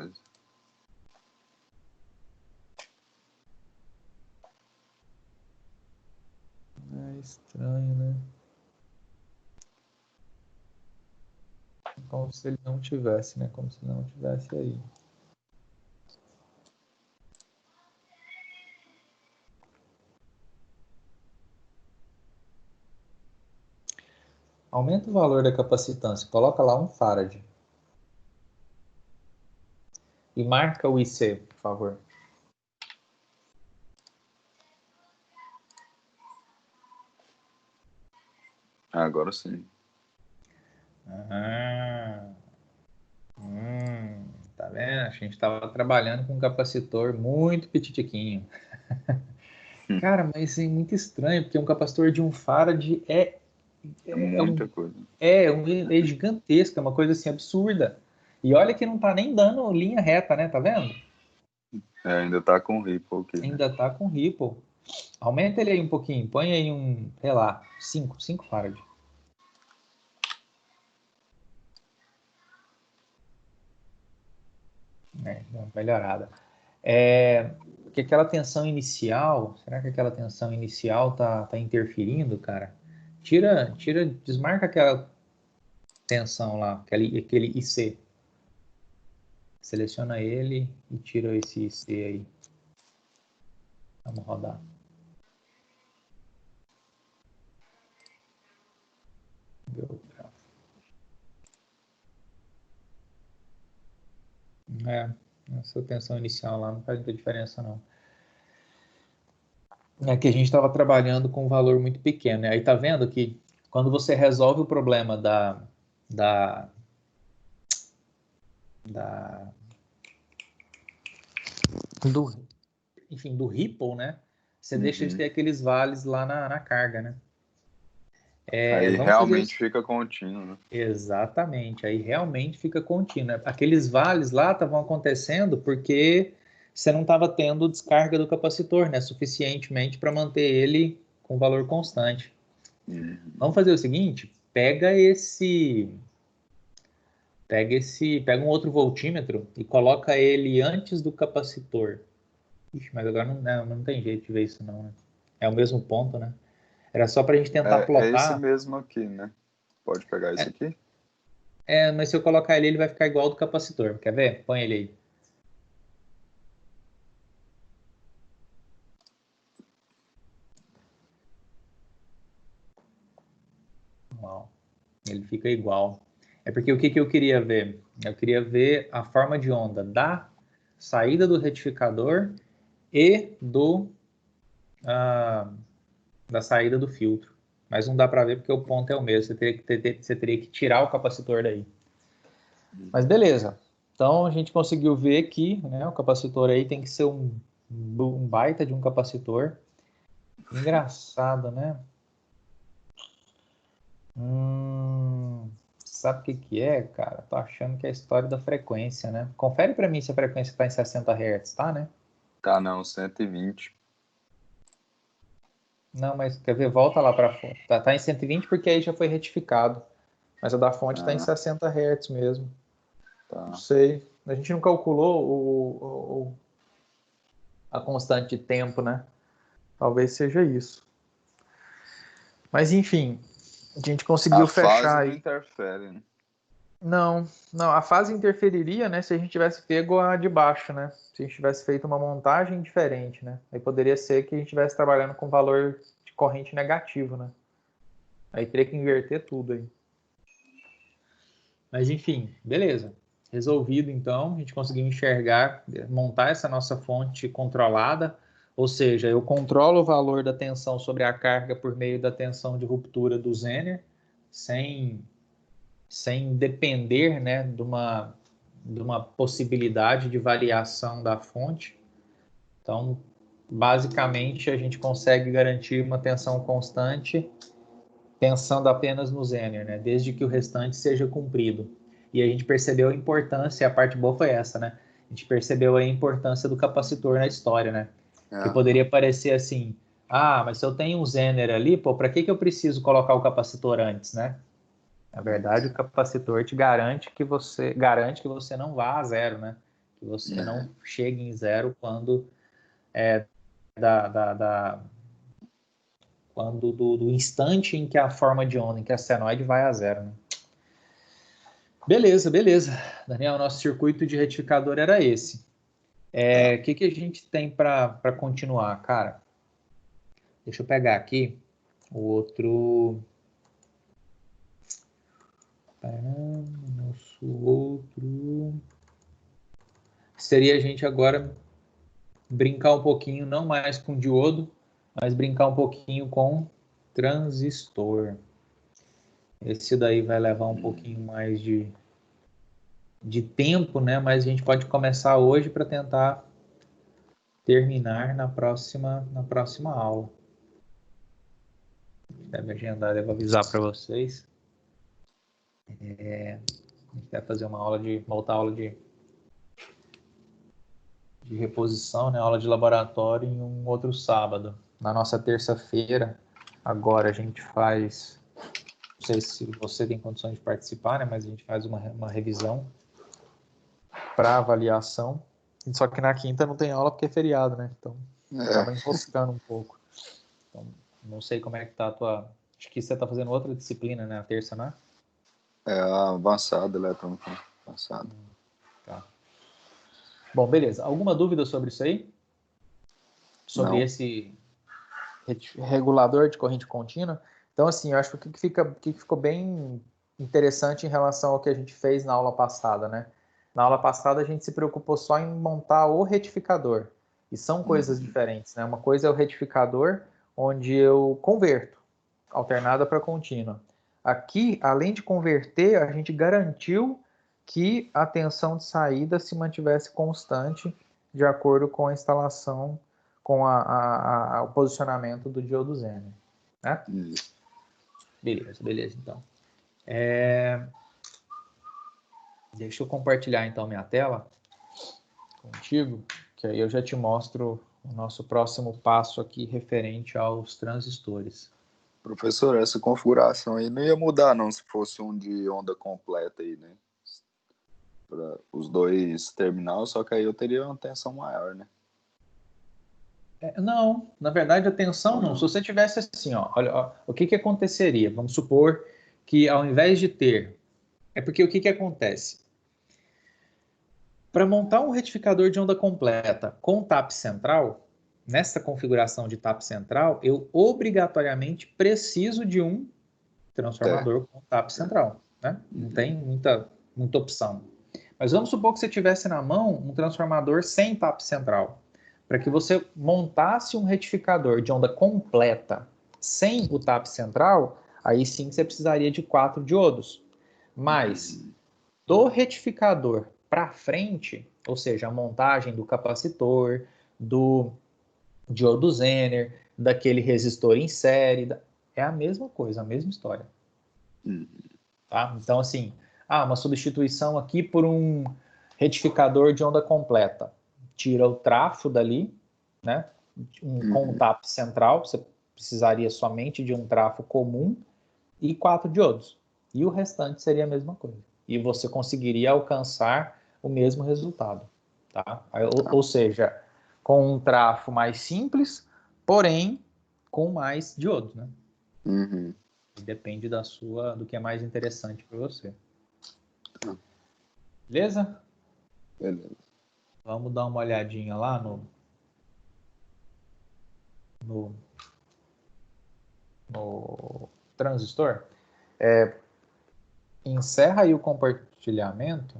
mesmo. É estranho, né? Como se ele não tivesse, né? Como se não tivesse aí. Aumenta o valor da capacitância. Coloca lá 1 farad. E marca o IC, por favor. Agora sim. Ah, tá vendo? A gente estava trabalhando com um capacitor muito petitiquinho. Cara, mas é muito estranho, porque um capacitor de 1 farad É muita coisa. é gigantesco, é uma coisa assim absurda. E olha que não tá nem dando linha reta, né? Tá vendo? Ainda tá com ripple aqui, né? Ainda tá com ripple. Aumenta ele aí um pouquinho, põe aí sei lá, 5 farad. Dá uma melhorada. Porque aquela tensão inicial, será que aquela tensão inicial tá interferindo, cara? Desmarca aquela tensão lá, aquele IC. Seleciona ele e tira esse IC aí. Vamos rodar. Essa tensão inicial lá não faz muita diferença, não. É que a gente estava trabalhando com um valor muito pequeno, né? Aí tá vendo que quando você resolve o problema da, do, enfim, do ripple, né? Você deixa de ter aqueles vales lá na carga, né? Aí Vamos fazer realmente isso. fica contínuo, né? Exatamente, aí realmente fica contínuo. Aqueles vales lá estavam acontecendo porque você não estava tendo descarga do capacitor, né? Suficientemente para manter ele com valor constante. Vamos fazer o seguinte: pega um outro voltímetro e coloca ele antes do capacitor. Ixi, mas agora não tem jeito de ver isso não, né? É o mesmo ponto, né? Era só para a gente tentar É esse plotar. mesmo aqui, né? Pode pegar esse aqui? Mas se eu colocar ele vai ficar igual ao do capacitor. Quer ver? Põe ele aí. Uau. Ele fica igual. É porque o que eu queria ver? Eu queria ver a forma de onda da saída do retificador e da saída do filtro. Mas não dá para ver porque o ponto é o mesmo. Você teria que tirar o capacitor daí. Mas beleza. Então a gente conseguiu ver que, né, o capacitor aí tem que ser um baita de um capacitor. Engraçado, né? Sabe o que é, cara? Tô achando que é a história da frequência, né? Confere para mim se a frequência está em 60 Hz, tá, né? Tá, não, 120. Não, mas quer ver? Volta lá para a fonte. Tá em 120 porque aí já foi retificado. Mas a da fonte está em 60 Hz mesmo. Tá. Não sei. A gente não calculou a constante de tempo, né? Talvez seja isso. Mas enfim, a gente conseguiu A fase fechar não aí. interfere, né? Não, a fase interferiria, né, se a gente tivesse pego a de baixo, né? Se a gente tivesse feito uma montagem diferente, né? Aí poderia ser que a gente estivesse trabalhando com valor de corrente negativo, né? Aí teria que inverter tudo aí. Mas enfim, beleza. Resolvido então, a gente conseguiu enxergar, montar essa nossa fonte controlada, ou seja, eu controlo o valor da tensão sobre a carga por meio da tensão de ruptura do Zener, sem depender, né, de uma possibilidade de variação da fonte. Então, basicamente, a gente consegue garantir uma tensão constante pensando apenas no Zener, né, desde que o restante seja cumprido. E a gente percebeu a importância, a parte boa foi essa, né? A gente percebeu a importância do capacitor na história, né? Que poderia parecer assim, mas se eu tenho um Zener ali, pô, para que eu preciso colocar o capacitor antes, né? Na verdade, o capacitor te garante que você não vá a zero, né? que você não chegue em zero quando do instante em que a forma de onda, em que a senoide vai a zero, né? Beleza. Daniel, nosso circuito de retificador era esse. O que a gente tem para continuar, cara? Deixa eu pegar aqui o outro... Nosso outro... Seria a gente agora brincar um pouquinho, não mais com diodo, mas brincar um pouquinho com transistor. Esse daí vai levar um pouquinho mais de tempo, né? Mas a gente pode começar hoje para tentar terminar na próxima aula. Deve agendar, devo avisar para vocês. A gente vai fazer uma outra aula de reposição, né? Aula de laboratório em um outro sábado. Na nossa terça-feira, agora a gente faz... Não sei se você tem condições de participar, né? Mas a gente faz uma revisão para avaliação. Só que na quinta não tem aula porque é feriado, né? Então acaba enroscando um pouco. Então, não sei como é que tá a tua... Acho que você está fazendo outra disciplina, né? A terça, né? Avançado, eletrônica avançado. Tá. Bom, beleza. Alguma dúvida sobre isso aí? Sobre esse regulador de corrente contínua? Então, assim, eu acho que o que ficou bem interessante em relação ao que a gente fez na aula passada, né? Na aula passada, a gente se preocupou só em montar o retificador. E são coisas diferentes, né? Uma coisa é o retificador, onde eu converto alternada para contínua. Aqui, além de converter, a gente garantiu que a tensão de saída se mantivesse constante de acordo com a instalação, com o posicionamento do diodo Zener, né? Beleza, então. Deixa eu compartilhar, então, minha tela contigo, que aí eu já te mostro o nosso próximo passo aqui referente aos transistores. Professor, essa configuração aí não ia mudar, não, se fosse um de onda completa aí, né? Para os dois terminais, só que aí eu teria uma tensão maior, né? Não, na verdade a tensão não. Se você tivesse assim, olha, o que aconteceria? Vamos supor que ao invés de ter... É porque o que acontece? Para montar um retificador de onda completa com tap central, nessa configuração de tap central, eu obrigatoriamente preciso de um transformador com tap central, né? Não tem muita opção. Mas vamos supor que você tivesse na mão um transformador sem tap central. Para que você montasse um retificador de onda completa sem o tap central, aí sim você precisaria de 4 diodos. Mas do retificador para frente, ou seja, a montagem do capacitor, do diodo Zener, daquele resistor em série, é a mesma coisa, a mesma história. Tá? Então, assim, uma substituição aqui por um retificador de onda completa. Tira o trafo dali, né? Com um tap central, você precisaria somente de um trafo comum e 4 diodos. E o restante seria a mesma coisa. E você conseguiria alcançar o mesmo resultado. Tá? Ou seja, com um trafo mais simples, porém com mais diodos, né? Depende do que é mais interessante para você. Beleza? Beleza. Vamos dar uma olhadinha lá no transistor. Encerra aí o compartilhamento.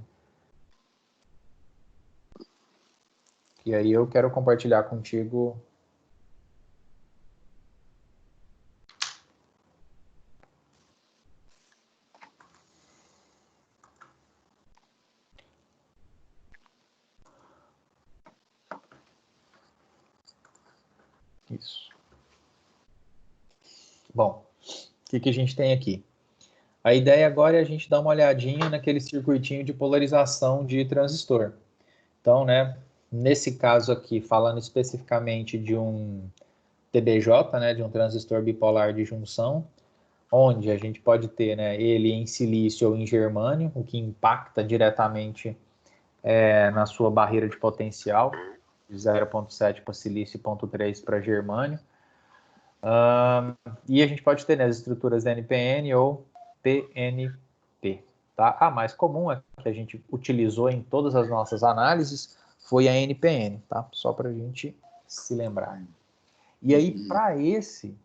E aí eu quero compartilhar contigo. Isso. Bom, o que a gente tem aqui? A ideia agora é a gente dar uma olhadinha naquele circuitinho de polarização de transistor. Então, né, nesse caso aqui, falando especificamente de um TBJ, né, de um transistor bipolar de junção, onde a gente pode ter, né, ele em silício ou em germânio, o que impacta diretamente na sua barreira de potencial, de 0,7 para silício e 0,3 para germânio. E a gente pode ter, né, as estruturas NPN ou PNP. Tá? A mais comum, é que a gente utilizou em todas as nossas análises, foi a NPN, tá? Só para a gente se lembrar. E aí, para esse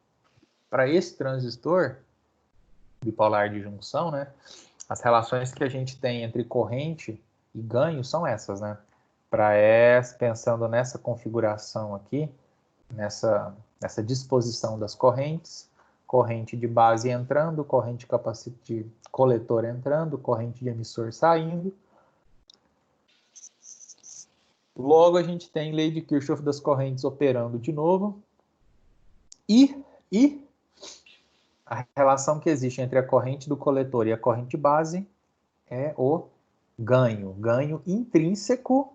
transistor bipolar de junção, né, as relações que a gente tem entre corrente e ganho são essas, né? Pensando nessa configuração aqui, nessa disposição das correntes, corrente de base entrando, corrente de coletor entrando, corrente de emissor saindo. Logo, a gente tem lei de Kirchhoff das correntes operando de novo. E a relação que existe entre a corrente do coletor e a corrente base é o ganho intrínseco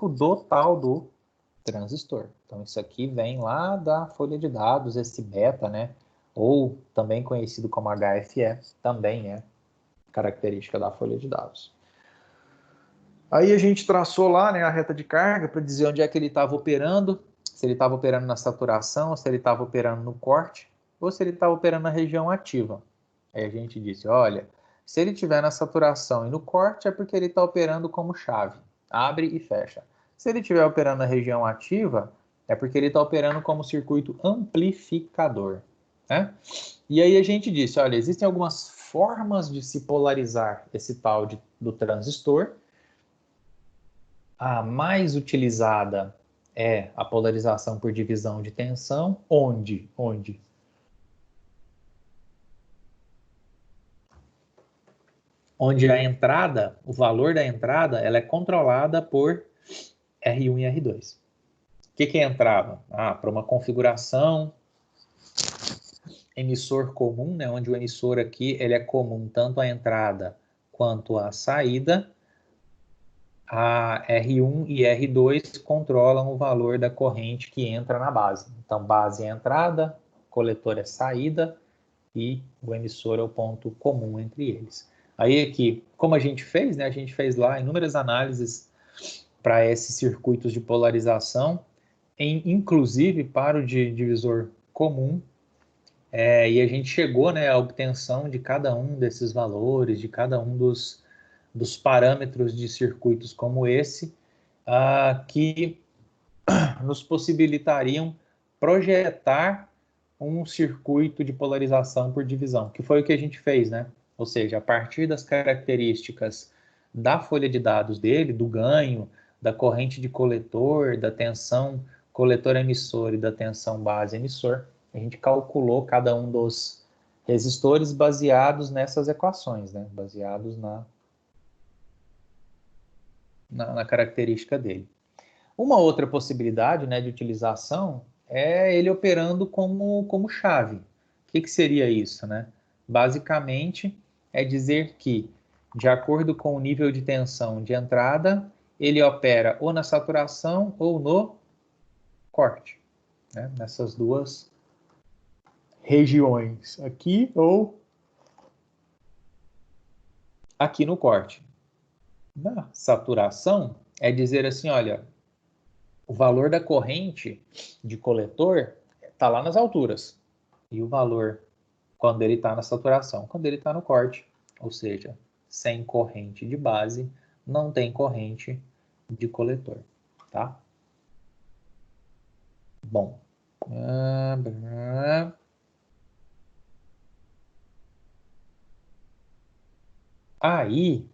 do tal do transistor. Então, isso aqui vem lá da folha de dados, esse beta, né? Ou também conhecido como HFE, também é característica da folha de dados. Aí a gente traçou lá, né, a reta de carga para dizer onde é que ele estava operando, se ele estava operando na saturação, se ele estava operando no corte, ou se ele estava operando na região ativa. Aí a gente disse, olha, se ele estiver na saturação e no corte é porque ele está operando como chave, abre e fecha. Se ele estiver operando na região ativa, é porque ele está operando como circuito amplificador, né? E aí a gente disse, olha, existem algumas formas de se polarizar esse tal do transistor. A mais utilizada é a polarização por divisão de tensão, onde a entrada, o valor da entrada, ela é controlada por R1 e R2. O que é entrada? Para uma configuração emissor comum, né, onde o emissor aqui ele é comum tanto à entrada quanto à saída, a R1 e R2 controlam o valor da corrente que entra na base. Então, base é entrada, coletor é saída e o emissor é o ponto comum entre eles. Aí aqui, como a gente fez, né? A gente fez lá inúmeras análises para esses circuitos de polarização, inclusive para o divisor comum, e a gente chegou, né, à obtenção de cada um desses valores, de cada um dos parâmetros de circuitos como esse, que nos possibilitariam projetar um circuito de polarização por divisão, que foi o que a gente fez, né? Ou seja, a partir das características da folha de dados dele, do ganho, da corrente de coletor, da tensão coletor-emissor e da tensão base-emissor, a gente calculou cada um dos resistores baseados nessas equações, né? Baseados na característica dele. Uma outra possibilidade, né, de utilização é ele operando como chave. O que seria isso, né? Basicamente, é dizer que, de acordo com o nível de tensão de entrada, ele opera ou na saturação ou no corte, né? Nessas duas regiões, aqui ou aqui no corte. Na saturação, é dizer assim, olha, o valor da corrente de coletor está lá nas alturas. E o valor quando ele está na saturação, quando ele está no corte. Ou seja, sem corrente de base, não tem corrente de coletor. Tá? Bom. Aí,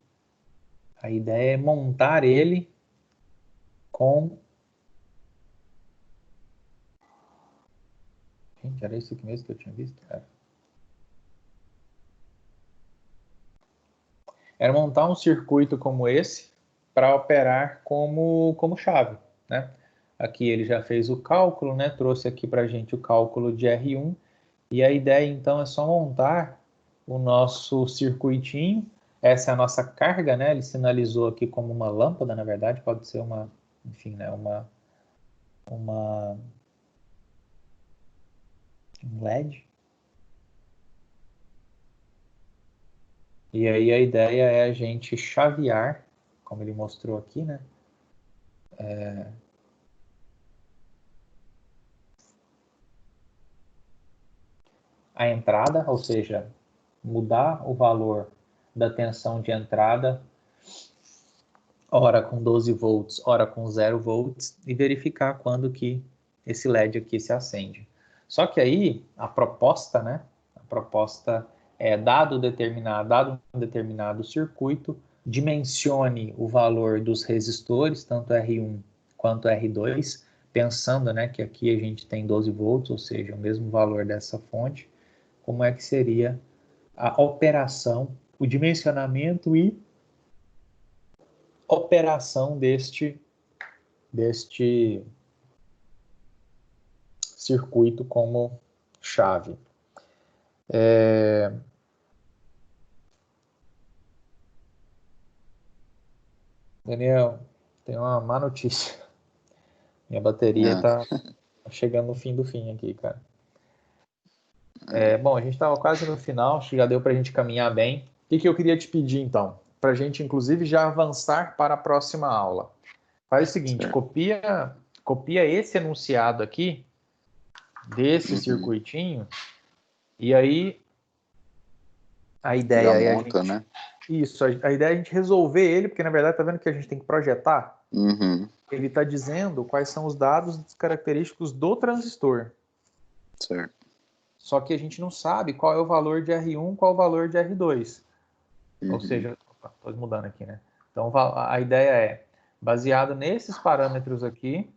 a ideia é montar ele com... Gente, era isso aqui mesmo que eu tinha visto? Era montar um circuito como esse para operar como chave, né? Aqui ele já fez o cálculo, né? Trouxe aqui para a gente o cálculo de R1. E a ideia, então, é só montar o nosso circuitinho. Essa é a nossa carga, né? Ele sinalizou aqui como uma lâmpada, na verdade, pode ser uma, enfim, né? Um LED. E aí a ideia é a gente chavear, como ele mostrou aqui, né? A entrada, ou seja, mudar o valor da tensão de entrada, ora com 12 volts, ora com 0 volts, e verificar quando que esse LED aqui se acende. Só que aí, a proposta, né? A proposta é, dado um determinado circuito, dimensione o valor dos resistores, tanto R1 quanto R2, pensando, né, que aqui a gente tem 12 volts, ou seja, o mesmo valor dessa fonte, como é que seria a operação, o dimensionamento e operação deste circuito como chave. Daniel, tem uma má notícia. Minha bateria está chegando no fim do fim aqui, cara. Bom, a gente estava quase no final, acho que já deu para a gente caminhar bem. O que eu queria te pedir, então? Para a gente, inclusive, já avançar para a próxima aula. Faz o seguinte, copia esse enunciado aqui, desse circuitinho, e aí a ideia já é monta, né? Isso, a ideia é a gente resolver ele, porque na verdade tá vendo que a gente tem que projetar? Ele está dizendo quais são os dados característicos do transistor. Certo. Só que a gente não sabe qual é o valor de R1, qual é o valor de R2. Ou seja, estou mudando aqui, né? Então a ideia é, baseado nesses parâmetros aqui,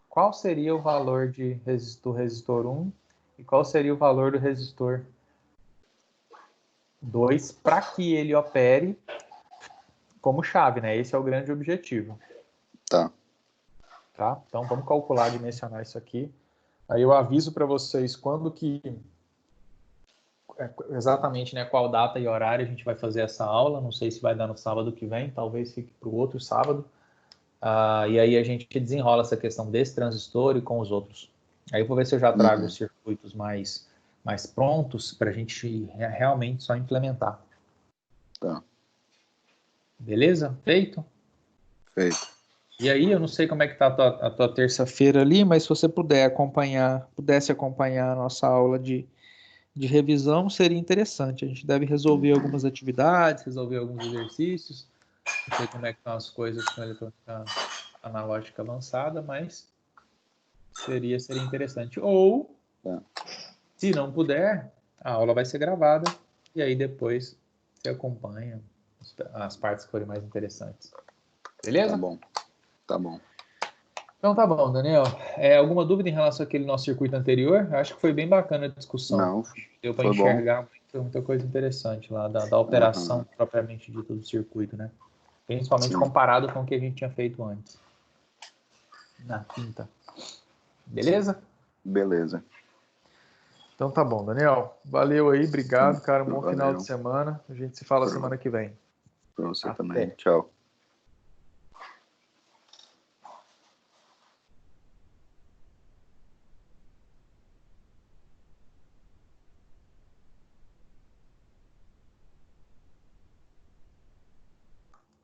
qual seria o valor do resistor 1 e qual seria o valor do resistor 2 para que ele opere como chave, né? Esse é o grande objetivo. Tá. Então vamos calcular, dimensionar isso aqui. Aí eu aviso para vocês quando que exatamente, né, qual data e horário a gente vai fazer essa aula. Não sei se vai dar no sábado que vem, talvez fique para o outro sábado. E aí a gente desenrola essa questão desse transistor e com os outros. Aí eu vou ver se eu já trago os circuitos mais prontos para a gente realmente só implementar. Tá. Beleza? Feito? Feito. E aí, eu não sei como é que tá a tua terça-feira ali, mas se você pudesse acompanhar a nossa aula de revisão, seria interessante. A gente deve resolver algumas atividades, resolver alguns exercícios. Não sei como é que estão as coisas com a eletrônica analógica avançada, mas seria interessante. Ou, se não puder, a aula vai ser gravada e aí depois você acompanha as partes que forem mais interessantes. Beleza? Tá bom. Tá bom. Então tá bom, Daniel. Alguma dúvida em relação àquele nosso circuito anterior? Eu acho que foi bem bacana a discussão. Não, deu para enxergar muita coisa interessante lá da operação propriamente dita do circuito, né? Principalmente comparado com o que a gente tinha feito antes. Na quinta. Beleza? Beleza. Então tá bom, Daniel. Valeu aí, obrigado, cara. Um bom final de semana. A gente se fala semana que vem. Pra você também. Tchau.